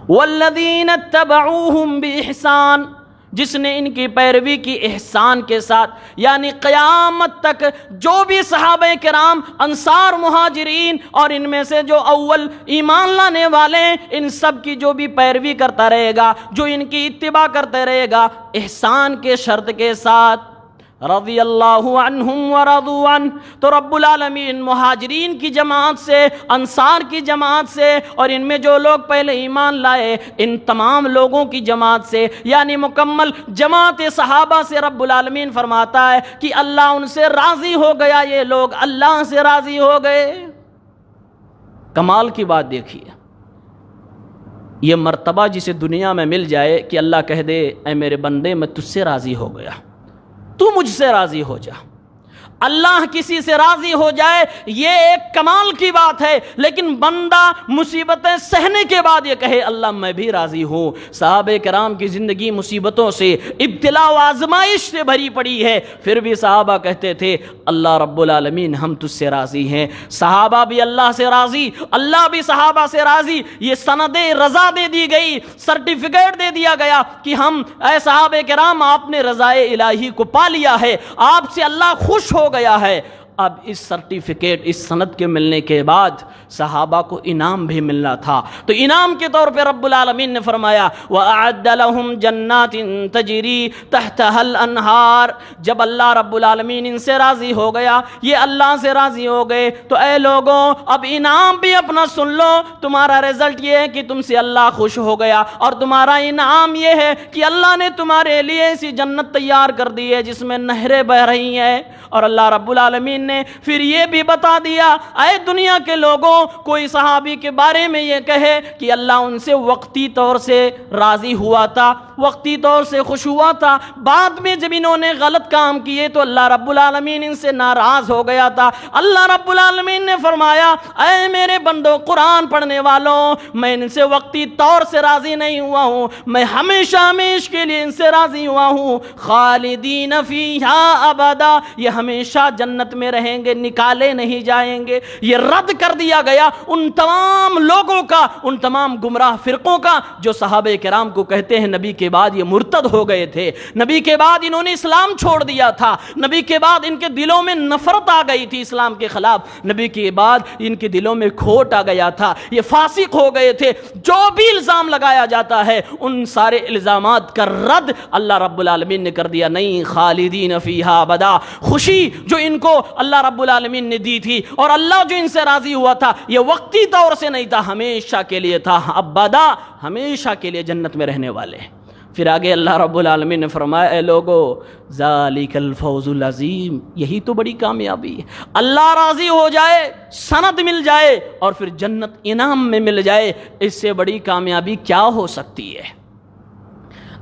والذین اتبعوہم بإحسان، جس نے ان کی پیروی کی احسان کے ساتھ، یعنی قیامت تک جو بھی صحابہ کرام، انصار، مہاجرین اور ان میں سے جو اول ایمان لانے والے ہیں، ان سب کی جو بھی پیروی کرتا رہے گا، جو ان کی اتباع کرتے رہے گا احسان کے شرط کے ساتھ، رضی اللہ عنہم ورضوا عنہ، تو رب العالمین مہاجرین کی جماعت سے، انصار کی جماعت سے، اور ان میں جو لوگ پہلے ایمان لائے ان تمام لوگوں کی جماعت سے، یعنی مکمل جماعت صحابہ سے رب العالمین فرماتا ہے کہ اللہ ان سے راضی ہو گیا، یہ لوگ اللہ سے راضی ہو گئے۔ کمال کی بات دیکھیے، یہ مرتبہ جسے دنیا میں مل جائے کہ اللہ کہہ دے اے میرے بندے میں تجھ سے راضی ہو گیا، تو مجھ سے راضی ہو جا۔ اللہ کسی سے راضی ہو جائے یہ ایک کمال کی بات ہے، لیکن بندہ مصیبتیں سہنے کے بعد یہ کہے اللہ میں بھی راضی ہوں۔ صحابہ کرام کی زندگی مصیبتوں سے، ابتلا و آزمائش سے بھری پڑی ہے، پھر بھی صحابہ کہتے تھے اللہ رب العالمین ہم تجھ سے راضی ہیں۔ صحابہ بھی اللہ سے راضی، اللہ بھی صحابہ سے راضی، یہ سند رضا دے دی گئی، سرٹیفکیٹ دے دیا گیا کہ ہم اے صحابہ کرام آپ نے رضائے الہی کو پا لیا ہے، آپ سے اللہ خوش ہو گیا ہے۔ اب اس سرٹیفکیٹ، اس سند کے ملنے کے بعد صحابہ کو انعام بھی ملنا تھا، تو انعام کے طور پہ رب العالمین نے فرمایا وَأَعَدَّ لَهُمْ جَنَّاتٍ تَجْرِي تَحْتَهَا الْأَنْهَارُ۔ جب اللہ رب العالمین ان سے راضی ہو گیا، یہ اللہ سے راضی ہو گئے، تو اے لوگوں اب انعام بھی اپنا سن لو، تمہارا رزلٹ یہ ہے کہ تم سے اللہ خوش ہو گیا، اور تمہارا انعام یہ ہے کہ اللہ نے تمہارے لیے ایسی جنت تیار کر دی ہے جس میں نہریں بہ رہی ہیں۔ اور اللہ رب العالمین نے پھر یہ بھی بتا دیا اے دنیا کے لوگوں، کوئی صحابی کے بارے میں یہ کہے کہ اللہ ان سے وقتی طور سے راضی ہوا تھا، وقتی طور سے خوش ہوا تھا، بعد میں جب انہوں نے غلط کام کیے تو اللہ رب العالمین ان سے ناراض ہو گیا تھا۔ اللہ رب العالمین نے فرمایا اے میرے بندو قرآن پڑھنے والوں، میں ان سے وقتی طور سے راضی نہیں ہوا ہوں، میں ہمیشہ ہمیشہ کے لیے ان سے راضی ہوا ہوں۔ خالدین فیہا ابدا، یہ ہمیشہ جنت میں رہیں گے، نکالے نہیں جائیں گے۔ یہ رد کر دیا گیا ان تمام لوگوں کا، ان تمام گمراہ فرقوں کا جو صحابہ کرام کو کہتے ہیں نبی کے بعد یہ مرتد ہو گئے تھے، نبی کے بعد انہوں نے اسلام چھوڑ دیا تھا، نبی کے بعد ان کے دلوں میں نفرت آ گئی تھی اسلام کے خلاف، نبی کے بعد ان کے دلوں میں کھوٹ آ گیا تھا، یہ فاسق ہو گئے تھے۔ جو بھی الزام لگایا جاتا ہے ان سارے الزامات کا رد اللہ رب العالمین نے کر دیا، نہیں خالدین فیہا ابدا، خوشی جو ان کو اللہ رب العالمین نے دی تھی اور اللہ جو ان سے راضی ہوا تھا یہ وقتی طور سے نہیں تھا، ہمیشہ کے لیے تھا، ابدا، ہمیشہ کے لیے جنت میں رہنے والے۔ پھر آگے اللہ رب العالمین نے فرمایا اے لوگو ذالک الفوز العظیم، یہی تو بڑی کامیابی ہے، اللہ راضی ہو جائے، سند مل جائے اور پھر جنت انعام میں مل جائے، اس سے بڑی کامیابی کیا ہو سکتی ہے۔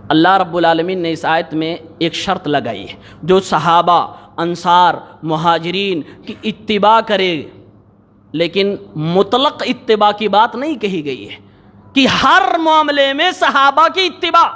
اللہ رب العالمین نے اس آیت میں ایک شرط لگائی ہے، جو صحابہ، انصار، مہاجرین کی اتباع کرے، لیکن مطلق اتباع کی بات نہیں کہی گئی ہے کہ ہر معاملے میں صحابہ کی اتباع،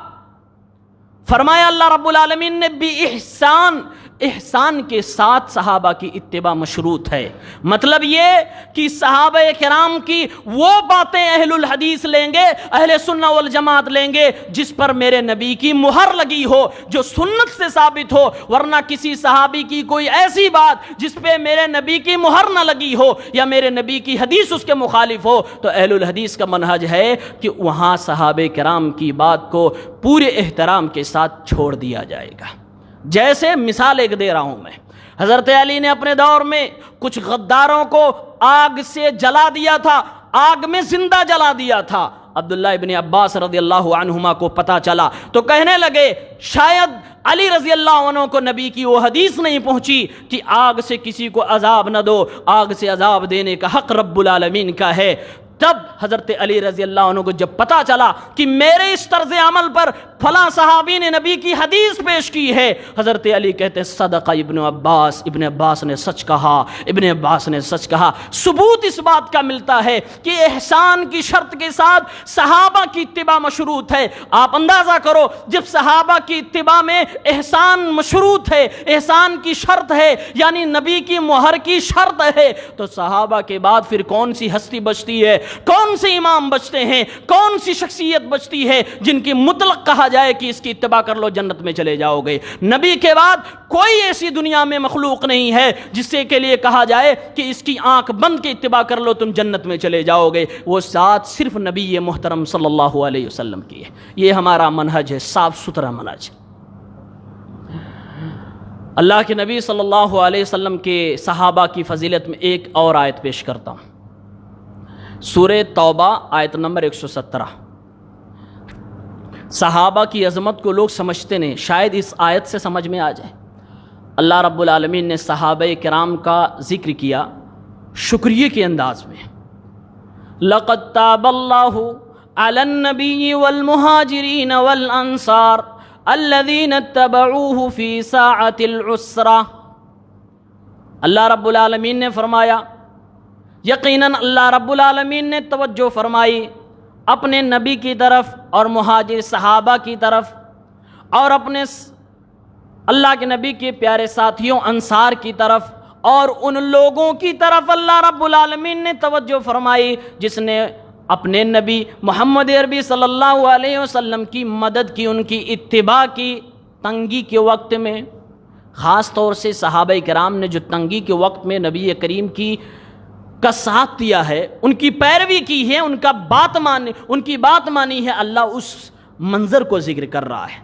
فرمایا اللہ رب العالمین نے بِإِحْسَان، احسان کے ساتھ صحابہ کی اتباع مشروط ہے۔ مطلب یہ کہ صحابہ کرام کی وہ باتیں اہل الحدیث لیں گے، اہل سنہ والجماعت لیں گے جس پر میرے نبی کی مہر لگی ہو، جو سنت سے ثابت ہو، ورنہ کسی صحابی کی کوئی ایسی بات جس پہ میرے نبی کی مہر نہ لگی ہو یا میرے نبی کی حدیث اس کے مخالف ہو، تو اہل الحدیث کا منہج ہے کہ وہاں صحابہ کرام کی بات کو پورے احترام کے ساتھ چھوڑ دیا جائے گا۔ جیسے مثال ایک دے رہا ہوں میں، حضرت علی نے اپنے دور میں کچھ غداروں کو آگ سے جلا دیا تھا، آگ میں زندہ جلا دیا تھا۔ عبداللہ ابن عباس رضی اللہ عنہما کو پتہ چلا تو کہنے لگے شاید علی رضی اللہ عنہ کو نبی کی وہ حدیث نہیں پہنچی کہ آگ سے کسی کو عذاب نہ دو، آگ سے عذاب دینے کا حق رب العالمین کا ہے۔ تب حضرت علی رضی اللہ عنہ کو جب پتہ چلا کہ میرے اس طرز عمل پر فلاں صحابی نے نبی کی حدیث پیش کی ہے، حضرت علی کہتے ہیں صدقہ ابن عباس، ابن عباس نے سچ کہا، ابن عباس نے سچ کہا۔ ثبوت اس بات کا ملتا ہے کہ احسان کی شرط کے ساتھ صحابہ کی اتباع مشروط ہے۔ آپ اندازہ کرو، جب صحابہ کی اتباع میں احسان مشروط ہے، احسان کی شرط ہے، یعنی نبی کی مہر کی شرط ہے، تو صحابہ کے بعد پھر کون سی ہستی بچتی ہے، کون سے امام بچتے ہیں، کون سی شخصیت بچتی ہے جن کی مطلق کہا جائے کہ اس کی اتباع کر لو جنت میں چلے جاؤ گے؟ نبی کے بعد کوئی ایسی دنیا میں مخلوق نہیں ہے جس سے کے لیے کہا جائے کہ اس کی آنکھ بند کے اتباع کر لو تم جنت میں چلے جاؤ گے۔ وہ ذات صرف نبی محترم صلی اللہ علیہ وسلم کی ہے۔ یہ ہمارا منہج ہے، صاف ستھرا منہج۔ اللہ کے نبی صلی اللہ علیہ وسلم کے صحابہ کی فضیلت میں ایک اور آیت پیش کرتا ہوں، سورہ توبہ آیت نمبر 117۔ صحابہ کی عظمت کو لوگ سمجھتے نہیں، شاید اس آیت سے سمجھ میں آ جائے۔ اللہ رب العالمین نے صحابہ کرام کا ذکر کیا شکریہ کے انداز میں، لَقَدْ تَابَ اللَّهُ عَلَى النَّبِيِّ وَالْمُهَاجِرِينَ وَالْأَنصَارِ الَّذِينَ اتَّبَعُوهُ فِي سَاعَةِ الْعُسْرَةِ۔ اللہ رب العالمین نے فرمایا، یقیناً اللہ رب العالمین نے توجہ فرمائی اپنے نبی کی طرف اور مہاجر صحابہ کی طرف، اور اپنے اللہ کے نبی کے پیارے ساتھیوں انصار کی طرف، اور ان لوگوں کی طرف اللہ رب العالمین نے توجہ فرمائی جس نے اپنے نبی محمد عربی صلی اللہ علیہ وسلم کی مدد کی، ان کی اتباع کی تنگی کے وقت میں۔ خاص طور سے صحابہ کرام نے جو تنگی کے وقت میں نبی کریم کا ساتھ دیا ہے، ان کی پیروی کی ہے، ان کی بات مانی ہے، اللہ اس منظر کو ذکر کر رہا ہے۔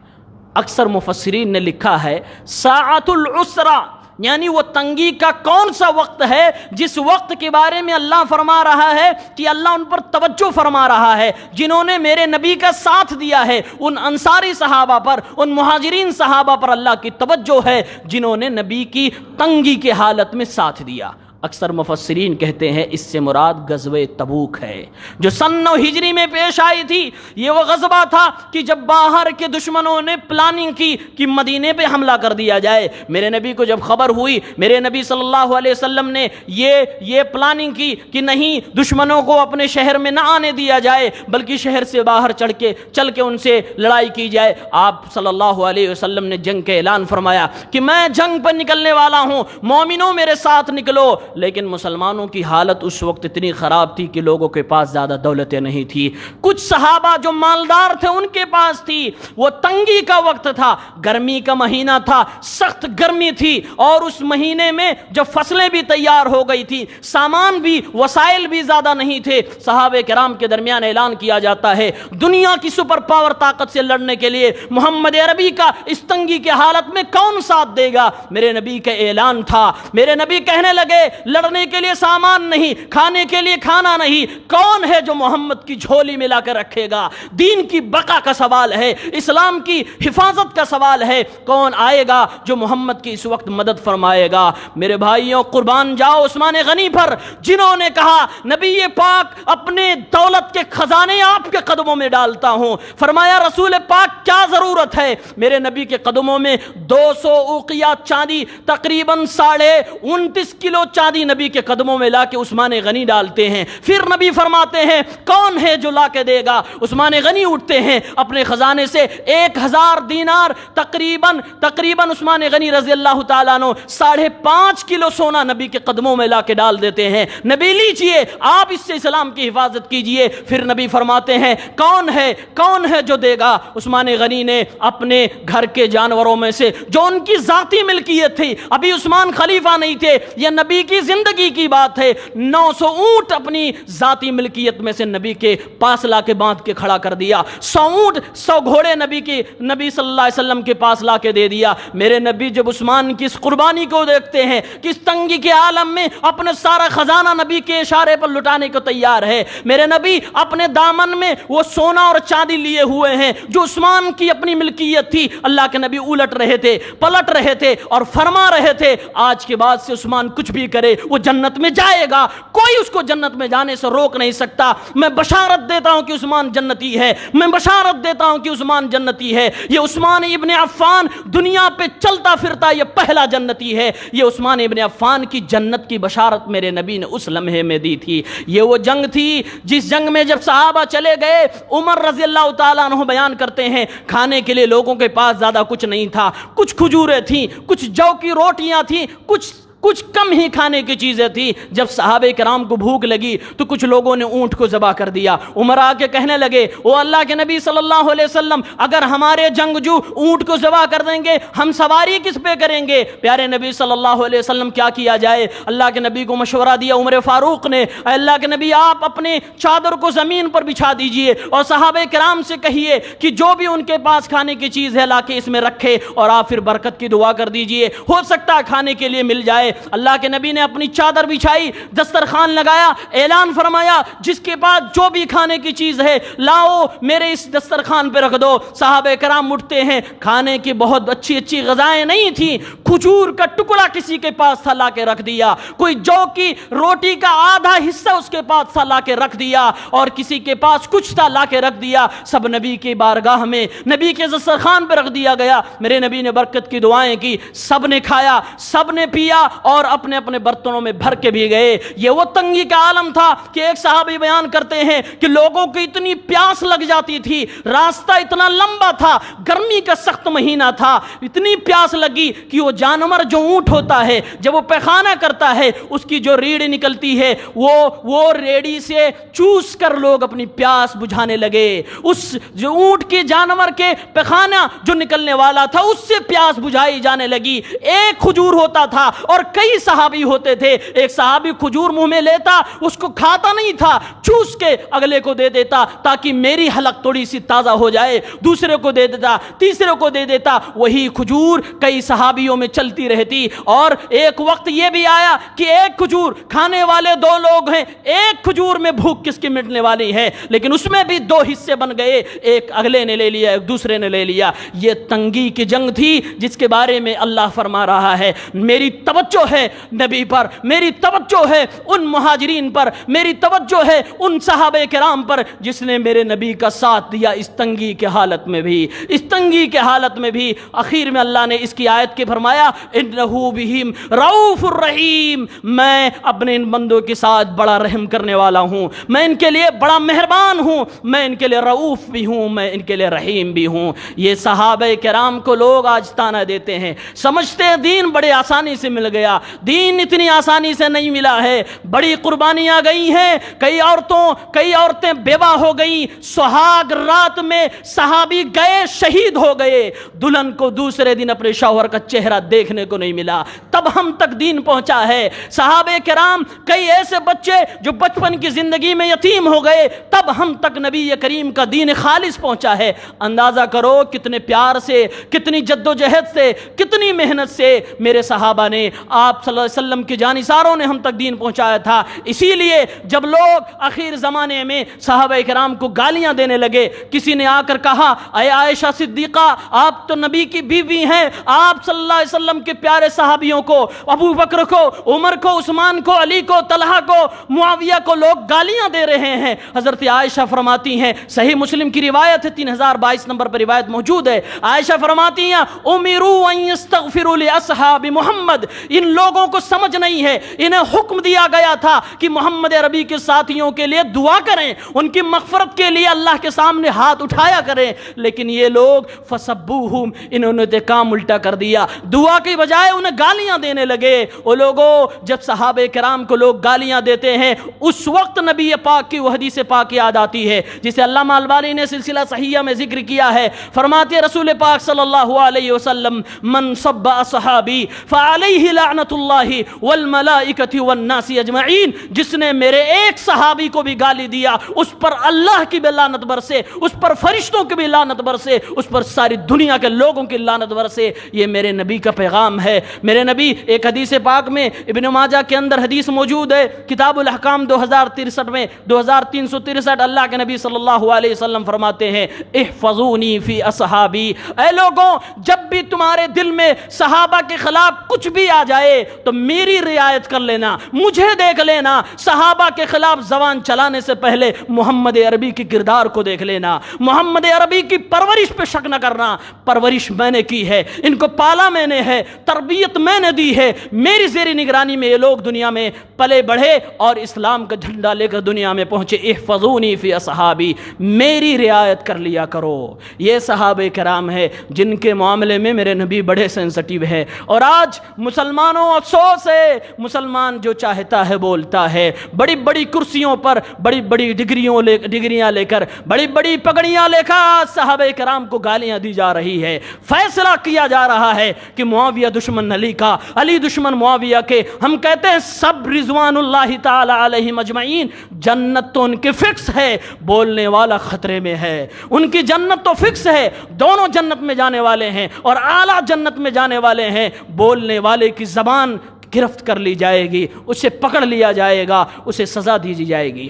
اکثر مفسرین نے لکھا ہے ساعۃ العسرہ، یعنی وہ تنگی کا کون سا وقت ہے جس وقت کے بارے میں اللہ فرما رہا ہے کہ اللہ ان پر توجہ فرما رہا ہے، جنہوں نے میرے نبی کا ساتھ دیا ہے، ان انصاری صحابہ پر، ان مہاجرین صحابہ پر اللہ کی توجہ ہے جنہوں نے نبی کی تنگی کے حالت میں ساتھ دیا۔ اکثر مفسرین کہتے ہیں اس سے مراد غزوہ تبوک ہے جو سن 9 ہجری میں پیش آئی تھی۔ یہ وہ غزوہ تھا کہ جب باہر کے دشمنوں نے پلاننگ کی کہ مدینے پہ حملہ کر دیا جائے۔ میرے نبی کو جب خبر ہوئی، میرے نبی صلی اللہ علیہ وسلم نے یہ پلاننگ کی کہ نہیں، دشمنوں کو اپنے شہر میں نہ آنے دیا جائے بلکہ شہر سے باہر چل کے ان سے لڑائی کی جائے۔ آپ صلی اللہ علیہ وسلم نے جنگ کا اعلان فرمایا کہ میں جنگ پر نکلنے والا ہوں، مومنوں میرے ساتھ نکلو۔ لیکن مسلمانوں کی حالت اس وقت اتنی خراب تھی کہ لوگوں کے پاس زیادہ دولتیں نہیں تھی، کچھ صحابہ جو مالدار تھے ان کے پاس تھی۔ وہ تنگی کا وقت تھا، گرمی کا مہینہ تھا، سخت گرمی تھی، اور اس مہینے میں جب فصلیں بھی تیار ہو گئی تھی، سامان بھی، وسائل بھی زیادہ نہیں تھے، صحابہ کرام کے درمیان اعلان کیا جاتا ہے دنیا کی سپر پاور طاقت سے لڑنے کے لیے محمد عربی کا اس تنگی کے حالت میں کون ساتھ دے گا؟ میرے نبی کا اعلان تھا۔ میرے نبی کہنے لگے لڑنے کے لیے سامان نہیں، کھانے کے لیے کھانا نہیں، کون ہے جو محمد کی جھولی میں لا کر رکھے گا؟ دین کی بقا کا سوال ہے، اسلام کی حفاظت کا سوال ہے، کون آئے گا جو محمد کی اس وقت مدد فرمائے گا؟ میرے بھائیوں، قربان جاؤ عثمان غنی پر، جنہوں نے کہا نبی پاک اپنے دولت کے خزانے آپ کے قدموں میں ڈالتا ہوں۔ فرمایا رسول پاک کیا ضرورت ہے؟ میرے نبی کے قدموں میں 200 اوقیہ چاندی، تقریباً 29.5 کلو چاندی نبی کے قدموں میں لا کے عثمان غنی ڈالتے ہیں۔ پھر نبی فرماتے ہیں کون ہے جو لا کے دے گا؟ عثمان غنی اٹھتے ہیں اپنے خزانے سے 1000 دینار تقریباً عثمان غنی رضی اللہ تعالیٰ عنہ 5.5 کلو سونا نبی کے قدموں میں لا کے ڈال دیتے ہیں۔ نبی لیجئے، آپ اس سے اسلام کی حفاظت کیجئے۔ پھر نبی فرماتے ہیں کون ہے جو دے گا؟ عثمان غنی نے اپنے گھر کے جانوروں میں سے جو ان کی ذاتی ملکیت تھی، ابھی عثمان خلیفہ نہیں تھے، یہ نبی کی زندگی کی بات ہے، 900 اونٹ اپنی ذاتی ملکیت میں سے نبی کے پاس لا کے باندھ کے کھڑا کر دیا۔ 100 اونٹ 100 گھوڑے نبی صلی اللہ علیہ وسلم کے پاس لا کے دے دیا۔ میرے نبی جب عثمان کی اس قربانی کو دیکھتے ہیں کہ اس تنگی کے عالم میں اپنے سارا خزانہ نبی کے اشارے پر لٹانے کو تیار ہے، میرے نبی اپنے دامن میں وہ سونا اور چاندی لیے ہوئے ہیں جو عثمان کی اپنی ملکیت تھی، اللہ کے نبی الٹ رہے تھے، پلٹ رہے تھے اور فرما رہے تھے آج کے بعد سے عثمان کچھ بھی کرے کرے وہ جنت میں جائے گا، کوئی اس کو جنت میں جانے سے روک نہیں سکتا۔ میں بشارت دیتا ہوں کہ عثمان جنتی ہے، میں بشارت دیتا ہوں کہ عثمان جنتی ہے۔ یہ عثمان ابن عفان دنیا پہ چلتا پھرتا یہ پہلا جنتی ہے۔ یہ عثمان ابن عفان کی جنت کی بشارت میرے نبی نے اس لمحے میں دی تھی۔ یہ وہ جنگ تھی جس جنگ میں جب صحابہ چلے گئے، عمر رضی اللہ تعالیٰ عنہ بیان کرتے ہیں کھانے کے لیے لوگوں کے پاس زیادہ کچھ نہیں تھا، کچھ کھجوریں تھیں، کچھ جو کی روٹیاں تھیں، کچھ کم ہی کھانے کی چیزیں تھی۔ جب صحابہ کرام کو بھوک لگی تو کچھ لوگوں نے اونٹ کو ذبح کر دیا۔ عمر آ کے کہنے لگے او اللہ کے نبی صلی اللہ علیہ وسلم، اگر ہمارے جنگجو اونٹ کو ذبح کر دیں گے ہم سواری کس پہ کریں گے؟ پیارے نبی صلی اللہ علیہ وسلم کیا کیا جائے؟ اللہ کے نبی کو مشورہ دیا عمر فاروق نے، اے اللہ کے نبی آپ اپنے چادر کو زمین پر بچھا دیجئے اور صحابہ کرام سے کہیے کہ جو بھی ان کے پاس کھانے کی چیز ہے لا کے اس میں رکھے اور آپ پھر برکت کی دعا کر دیجئے، ہو سکتا ہے کھانے کے لیے مل جائے۔ اللہ کے نبی نے اپنی چادر بچھائی، دسترخوان لگایا، اعلان فرمایا جس کے پاس جو بھی کھانے کی چیز ہے لاؤ میرے اس دسترخوان پہ رکھ دو۔ صحابہ کرام اٹھتے ہیں، کھانے کی بہت اچھی غذائیں نہیں تھیں، کھجور کا ٹکڑا کسی کے پاس تھا لا کے رکھ دیا، کوئی جو کی روٹی کا آدھا حصہ اس کے پاس تھا لا کے رکھ دیا، اور کسی کے پاس کچھ تھا لا کے رکھ دیا، سب نبی کی بارگاہ میں نبی کے دسترخوان پہ رکھ دیا گیا۔ میرے نبی نے برکت کی دعائیں کی، سب نے کھایا، سب نے پیا اور اپنے اپنے برتنوں میں بھر کے بھی گئے۔ یہ وہ تنگی کا عالم تھا کہ ایک صحابی بیان کرتے ہیں کہ لوگوں کو اتنی پیاس لگ جاتی تھی، راستہ اتنا لمبا تھا، گرمی کا سخت مہینہ تھا، اتنی پیاس لگی کہ وہ جانور جو اونٹ ہوتا ہے جب وہ پیخانہ کرتا ہے اس کی جو ریڑھ نکلتی ہے وہ ریڑھی سے چوس کر لوگ اپنی پیاس بجھانے لگے۔ اس جو اونٹ کے جانور کے پیخانہ جو نکلنے والا تھا اس سے پیاس بجھائی جانے لگی۔ ایک کھجور ہوتا تھا اور کئی صحابی ہوتے تھے، ایک صحابی کھجور منہ میں لیتا، اس کو کھاتا نہیں تھا، چوس کے اگلے کو دے دیتا تاکہ میری حلق تھوڑی سی تازہ ہو جائے، دوسرے کو دے دیتا، تیسرے کو دے دیتا۔ وہی کھجور کئی صحابیوں میں چلتی رہتی، اور ایک وقت یہ بھی آیا کہ ایک کھجور کھانے والے دو لوگ ہیں، ایک کھجور میں بھوک کس کی مٹنے والی ہے، لیکن اس میں بھی دو حصے بن گئے، ایک اگلے نے لے لیا ایک دوسرے نے لے لیا۔ یہ تنگی کی جنگ تھی جس کے بارے میں اللہ فرما رہا ہے میری توجہ ہے نبی پر، میری توجہ ہے ان مہاجرین پر، میری توجہ ہے ان صحابہ کرام پر جس نے میرے نبی کا ساتھ دیا اس تنگی کے حالت میں بھی، اس تنگی کے حالت میں بھی۔ آخر میں اللہ نے اس کی آیت کے فرمایا انہو بہم رؤوف الرحیم، میں اپنے ان بندوں کے ساتھ بڑا رحم کرنے والا ہوں، میں ان کے لیے بڑا مہربان ہوں، میں ان کے لیے رؤوف بھی ہوں، میں ان کے لیے رحیم بھی ہوں۔ یہ صحابہ کرام کو لوگ آج تانا دیتے ہیں، سمجھتے ہیں دین بڑے آسانی سے مل گیا، دین اتنی آسانی سے نہیں ملا ہے، بڑی قربانیاں گئی ہیں، کئی عورتیں بیوہ ہو گئیں، سہاگ رات میں صحابی گئے شہید ہو گئے، دلہن کو دوسرے دن اپنے شوہر کا چہرہ دیکھنے کو نہیں ملا، تب ہم تک دین پہنچا ہے۔ صحابہ کرام کئی ایسے بچے جو بچپن کی زندگی میں یتیم ہو گئے، تب ہم تک نبی کریم کا دین خالص پہنچا ہے۔ اندازہ کرو کتنے پیار سے، کتنی جدوجہد سے، کتنی محنت سے میرے صحابہ نے، آپ صلی اللہ علیہ وسلم کے جانثاروں نے ہم تک دین پہنچایا تھا۔ اسی لیے جب لوگ آخر زمانے میں صحابہ کرام کو گالیاں دینے لگے، کسی نے آ کر کہا اے عائشہ صدیقہ آپ تو نبی کی بیوی ہیں، آپ صلی اللہ علیہ وسلم کے پیارے صحابیوں کو، ابو بکر کو، عمر کو، عثمان کو، علی کو، طلحہ کو، معاویہ کو لوگ گالیاں دے رہے ہیں۔ حضرت عائشہ فرماتی ہیں، صحیح مسلم کی روایت ہے، 3022 نمبر پر روایت موجود ہے، عائشہ فرماتی ہیں امروا ان یستغفروا لاصحاب محمد، ان لوگوں کو سمجھ نہیں ہے، انہیں حکم دیا گیا تھا کہ محمد عربی کے ساتھیوں کے لیے دعا کریں، ان کی مغفرت کے لیے اللہ کے سامنے ہاتھ اٹھایا کریں، لیکن یہ لوگ فسبوہم، انہوں نے کام الٹا کر دیا، دعا کی بجائے انہیں گالیاں دینے لگے۔ وہ لوگوں جب صحابہ کرام کو لوگ گالیاں دیتے ہیں اس وقت نبی پاک کی وہ حدیث پاک یاد آتی ہے جسے علامہ البانی نے سلسلہ صحیحہ میں ذکر کیا ہے، فرماتے رسول پاک صلی اللہ علیہ وسلم من سب اصحابی فعلیہ لعنت اللہ والملائکۃ والناس اجمعین، جس نے میرے ایک صحابی کو بھی گالی دیا اس پر اللہ کی بھی لعنت برسے، اس پر فرشتوں کی بھی لعنت برسے، اس پر ساری دنیا کے لوگوں کی لعنت برسے۔ یہ میرے نبی کا پیغام ہے۔ میرے نبی ایک حدیث پاک میں ابن ماجہ کے اندر حدیث موجود ہے، کتاب الاحکام 2063 میں 2363 اللہ کے نبی صلی اللہ علیہ وسلم فرماتے ہیں احفظونی فی اصحابی، اے لوگوں جب بھی تمہارے دل میں صحابہ کے خلاف کچھ بھی آ جائے آئے تو میری رعایت کر لینا، مجھے دیکھ لینا، صحابہ کے خلاف زبان چلانے سے پہلے محمد عربی کی کردار کو دیکھ لینا، محمد عربی کی پرورش پہ شک نہ کرنا۔ پرورش میں نے کی ہے، ان کو پالا میں نے ہے، تربیت میں نے دی ہے، میری زیر نگرانی میں یہ لوگ دنیا میں پلے بڑھے اور اسلام کا جھنڈا لے کر دنیا میں پہنچے۔ احفظونی فی اصحابی، میری رعایت کر لیا کرو۔ یہ صحابہ کرام ہے جن کے معاملے میں میرے نبی بڑے سینسٹیو ہے۔ اور آج مسلمانوں افسوس ہے، مسلمان جو چاہتا ہے بولتا ہے، بڑی بڑی کرسیوں پر بڑی بڑی ڈگریاں لے کر، بڑی بڑی پگڑیاں لے کر صحابہ کرام کو گالیاں دی جا رہی ہے۔ فیصلہ کیا جا رہا ہے کہ معاویہ دشمن علی کا، علی دشمن معاویہ کے۔ ہم کہتے ہیں سب رضوان اللہ تعالی علیہم اجمعین، جنت تو ان کی فکس ہے، بولنے والا خطرے میں ہے۔ ان کی جنت تو فکس ہے، دونوں جنت میں جانے والے ہیں اور اعلیٰ جنت میں جانے والے ہیں۔ بولنے والے کی زبان گرفت کر لی جائے گی، اسے پکڑ لیا جائے گا، اسے سزا دی جائے گی۔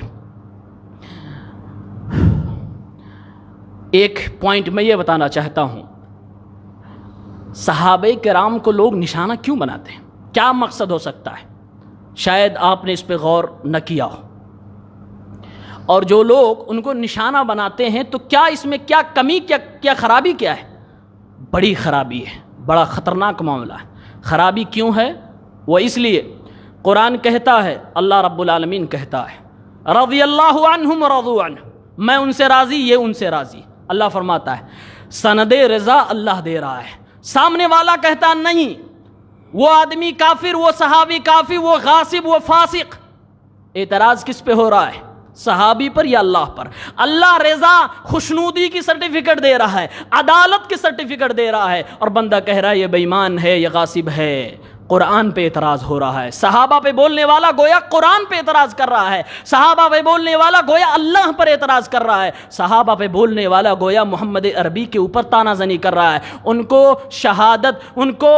ایک پوائنٹ میں یہ بتانا چاہتا ہوں، صحابہ کرام کو لوگ نشانہ کیوں بناتے ہیں؟ کیا مقصد ہو سکتا ہے؟ شاید آپ نے اس پہ غور نہ کیا ہو۔ اور جو لوگ ان کو نشانہ بناتے ہیں تو کیا اس میں کیا کمی، کیا خرابی کیا ہے؟ بڑی خرابی ہے، بڑا خطرناک معاملہ ہے۔ خرابی کیوں ہے؟ وہ اس لیے قرآن کہتا ہے، اللہ رب العالمین کہتا ہے رضی اللہ عنہم ورضوا عنہ، میں ان سے راضی، یہ ان سے راضی۔ اللہ فرماتا ہے سند رضا اللہ دے رہا ہے، سامنے والا کہتا نہیں وہ آدمی کافر، وہ صحابی کافر، وہ غاصب، وہ فاسق۔ اعتراض کس پہ ہو رہا ہے؟ صحابی پر یا اللہ پر؟ اللہ رضا خوشنودی کی سرٹیفکیٹ دے رہا ہے، عدالت کی سرٹیفکیٹ دے رہا ہے، اور بندہ کہہ رہا ہے یہ بے ایمان ہے، یہ غاصب ہے۔ قرآن پہ اعتراض ہو رہا ہے، صحابہ پہ بولنے والا گویا قرآن پہ اعتراض کر رہا ہے، صحابہ پہ بولنے والا گویا اللہ پر اعتراض کر رہا ہے، صحابہ پہ بولنے والا گویا محمد عربی کے اوپر تانا زنی کر رہا ہے۔ ان کو شہادت، ان کو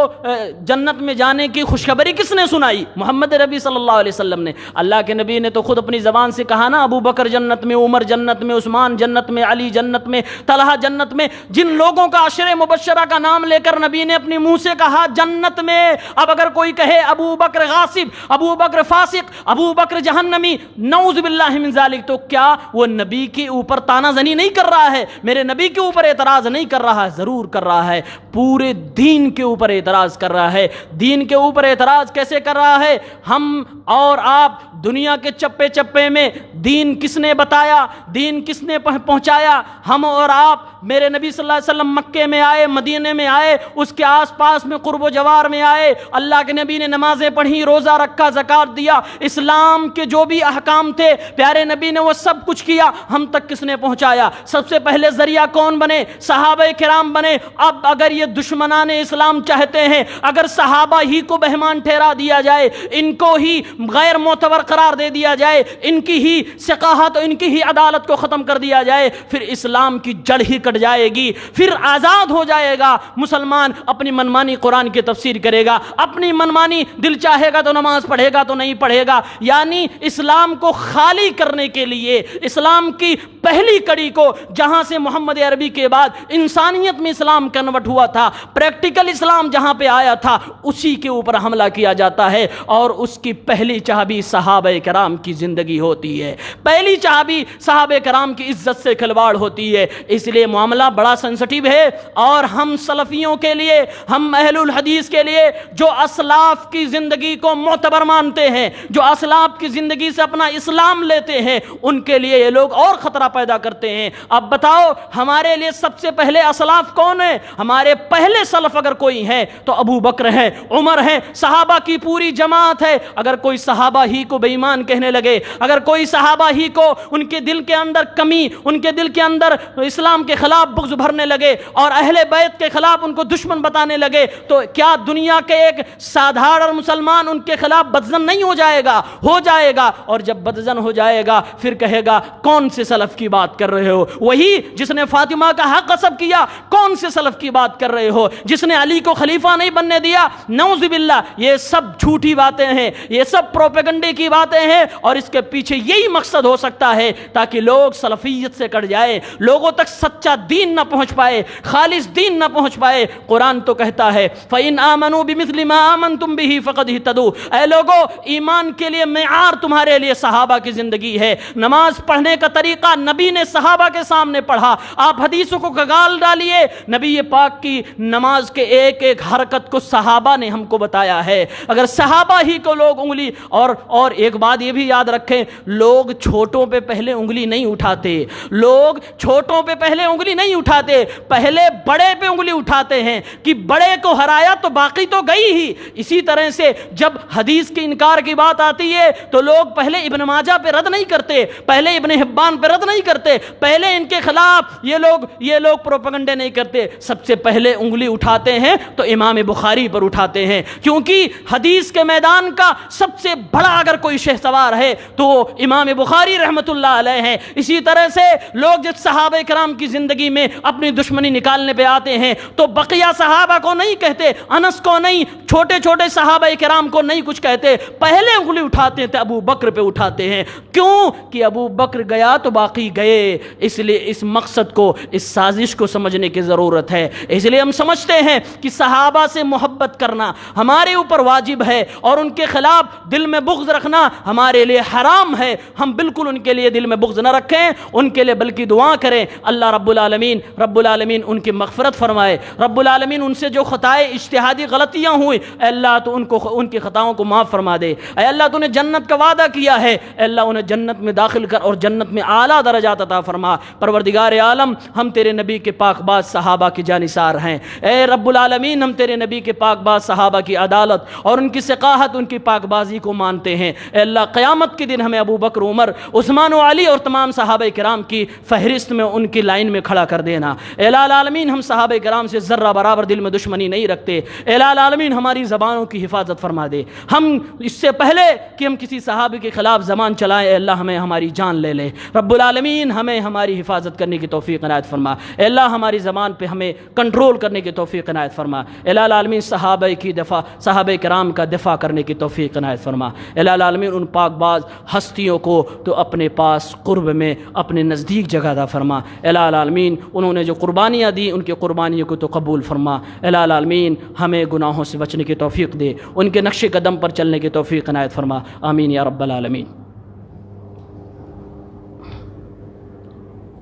جنت میں جانے کی خوشخبری کس نے سنائی؟ محمد عربی صلی اللہ علیہ وسلم نے۔ اللہ کے نبی نے تو خود اپنی زبان سے کہا نا، ابو بکر جنت میں، عمر جنت میں، عثمان جنت میں، علی جنت میں، طلحہ جنت میں۔ جن لوگوں کا عشر مبشرہ کا نام لے کر نبی نے اپنے منہ سے کہا جنت میں، اب اگر کوئی کہے ابو بکر غاصب، ابو بکر فاسق، ابو بکر جہنمی، نعوذ باللہ من ذالک، تو کیا وہ نبی کے اوپر تانا زنی نہیں کر رہا ہے؟ میرے نبی کے اوپر اعتراض نہیں کر رہا ہے؟ ضرور کر رہا ہے، پورے دین کے اوپر اعتراض کر رہا ہے۔ دین کے اوپر اعتراض کیسے کر رہا ہے؟ ہم اور آپ دنیا کے چپے چپے میں دین کس نے بتایا، دین کس نے پہنچایا؟ ہم اور آپ، میرے نبی صلی اللہ علیہ وسلم مکے میں آئے، مدینے میں آئے، اس کے آس پاس میں قرب و جوار میں آئے، اللہ کے نبی نے نمازیں پڑھی، روزہ رکھا، زکوٰۃ دیا، اسلام کے جو بھی احکام تھے پیارے نبی نے وہ سب کچھ کیا۔ ہم تک کس نے پہنچایا؟ سب سے پہلے ذریعہ کون بنے؟ صحابہ کرام بنے۔ اب اگر یہ دشمنان اسلام چاہتے ہیں، اگر صحابہ ہی کو بہمان ٹھہرا دیا جائے، ان کو ہی غیر معتبر قرار دے دیا جائے، ان کی ہی ثقافت اور ان کی ہی عدالت کو ختم کر دیا جائے، پھر اسلام کی جڑ ہی کٹ جائے گی، پھر آزاد ہو جائے گا مسلمان، اپنی منمانی قرآن کی تفسیر کرے گا، اپنی منمانی دل چاہے گا تو نماز پڑھے گا تو نہیں پڑھے گا۔ یعنی اسلام کو خالی کرنے کے لیے، اسلام کی پہلی کڑی کو جہاں سے محمد عربی کے بعد انسانیت میں اسلام کنورٹ ہوا تھا، پریکٹیکل اسلام جہاں پہ آیا تھا، اسی کے اوپر حملہ کیا جاتا ہے، اور اس کی پہلی چابی صحابہ کرام کی زندگی ہوتی ہے، پہلی چابی صحابہ کرام کی عزت سے کھلواڑ ہوتی ہے۔ اس لیے معاملہ بڑا سینسٹیو ہے، اور ہم سلفیوں کے لیے، ہم اہل الحدیث کے لیے جو اسلاف کی زندگی کو معتبر مانتے ہیں، جو اسلاف کی زندگی سے اپنا اسلام لیتے ہیں، ان کے لیے یہ لوگ اور خطرہ پیدا کرتے ہیں۔ اب بتاؤ ہمارے لیے سب سے پہلے اسلاف کون ہے؟ ہمارے پہلے سلف اگر کوئی ہے تو ابو بکر ہے، عمر ہے، صحابہ کی پوری جماعت ہے۔ اگر کوئی صحابہ ہی کو بے ایمان کہنے لگے، اگر کوئی صحابہ ہی کو ان کے دل کے اندر کمی، ان کے دل کے اندر اسلام کے خلاف بغض بھرنے لگے اور اہل بیت کے خلاف ان کو دشمن بتانے لگے، تو کیا دنیا کے ایک سادھارن مسلمان ان کے خلاف بدظن نہیں ہو جائے گا؟ ہو جائے گا، اور جب بدظن ہو جائے گا پھر کہے گا کون سے سلف کی بات کر رہے ہو؟ وہی جس نے فاطمہ کا حق غصب کیا، کون سے سلف کی بات کر رہے ہو؟ جس نے علی کو خلیفہ نہیں بننے دیا، نعوذ باللہ، یہ سب جھوٹی باتیں ہیں، یہ سب پروپیگنڈے کی باتیں ہیں، اور اس کے پیچھے یہی مقصد ہو سکتا ہے تاکہ لوگ سلفیت سے کٹ جائے، لوگوں تک سچا دین نہ پہنچ پائے، خالص دین نہ پہنچ پائے، قرآن تو کہتا ہے فَإِنْ آمَنُوا بِمِثْلِ مَا آمَنْتُمْ بِهِ فَقَدْ اهْتَدُوا۔ اے لوگو، ایمان کے لیے معیار تمہارے لیے صحابہ کی زندگی ہے۔ نماز پڑھنے کا طریقہ نبی نے صحابہ کے سامنے پڑھا، آپ حدیثوں کو گال ڈالیے، نبی پاک کی نماز کے ایک ایک حرکت کو صحابہ نے ہم کو بتایا ہے۔ اگر صحابہ ہی کو لوگ انگلی اور ایک بات یہ بھی یاد رکھیں، لوگ چھوٹوں پہ پہلے انگلی نہیں اٹھاتے، لوگ چھوٹوں پہ پہلے انگلی نہیں اٹھاتے، پہلے بڑے پہ انگلی اٹھاتے ہیں کہ بڑے کو ہرایا تو باقی تو گئی ہی۔ اسی طرح سے جب حدیث کے انکار کی بات آتی ہے تو لوگ پہلے ابن ماجہ پہ رد نہیں کرتے، پہلے ابن حبان پہ رد نہیں کرتے، پہلے ان کے خلاف یہ لوگ پروپیگنڈے نہیں کرتے، سب سے پہلے انگلی اٹھاتے ہیں تو امام بخاری پر اٹھاتے ہیں، کیونکہ حدیث کے میدان کا سب سے بڑا اگر کوئی شہ سوار ہے تو امام بخاری رحمت اللہ علیہ ہیں۔ اسی طرح سے لوگ جب صحابہ کرام کی زندگی میں اپنی دشمنی نکالنے پہ آتے ہیں تو بقیہ صحابہ کو نہیں کہتے، انس کو نہیں، چھوٹے چھوٹے صحابہ کرام کو نہیں کچھ کہتے، پہلے انگلی اٹھاتے ہیں تو ابو بکر پہ اٹھاتے ہیں۔ کیوں؟ کہ ابو بکر گیا تو باقی گئے۔ اس لیے اس مقصد کو، اس سازش کو سمجھنے کی ضرورت ہے۔ اس لیے ہم سمجھتے ہیں کہ صحابہ سے محبت کرنا ہمارے اوپر واجب ہے اور ان کے خلاف دل میں بغض رکھنا ہمارے لیے حرام ہے۔ ہم بالکل ان کے لیے دل میں بغض نہ رکھیں، ان کے لیے بلکہ دعا کریں اللہ رب العالمین ان کی مغفرت فرمائے، رب العالمین ان سے جو خطائیں اجتہادی غلطیاں ہوئی اے اللہ تو ان کی خطاؤں کو معاف فرما دے۔ اے اللہ تو نے جنت کا وعدہ کیا ہے، اے اللہ انہیں جنت میں داخل کر اور جنت میں اعلیٰ درجات عطا فرما۔ پروردگار عالم، ہم تیرے نبی کے پاک باز صحابہ کی جانثار ہیں، اے رب العالمین ہم تیرے نبی کے پاک باز صحابہ کی عدالت اور ان کی ثقاحت، ان کی پاک بازی کو مانتے ہیں۔ اے اللہ قیامت کے دن ہمیں ابو بکر، عمر، عثمان و علی اور تمام صحابہ کرام کی فہرست میں ان کی لائن میں کھڑا کر دینا۔ اے العالمین ہم صحابہ کرام سے ذرہ برابر دل میں دشمنی نہیں رکھتے۔ اے العالمین ہماری زبانوں کی حفاظت فرما دے، ہم اس سے پہلے کہ ہم کسی صحابی کے خلاف زبان چلائیں اے اللہ ہمیں ہماری جان لے لے۔ رب العالمین ہمیں ہماری حفاظت کرنے کی توفیق عنایت فرما۔ اے اللہ ہماری زبان پہ ہمیں کنٹرول کرنے کی توفیق عنایت فرما۔ اے العالمین صحابہ کرام کا دفاع کرنے کی توفیق عنایت فرما۔ اے العالمین ان پاک باز ہستیوں کو تو اپنے پاس قرب میں اپنے نزدیک جگہ عطا فرما۔ اے العالمین انہوں نے جو قربانیاں دی ان کی قربانیوں کو تو قبول فرما۔ اے العالمین ہمیں گناہوں سے بچنے کی توفیق دے، ان کے نقش قدم پر چلنے کی توفیق عنایت فرما۔ آمین یا رب العالمین۔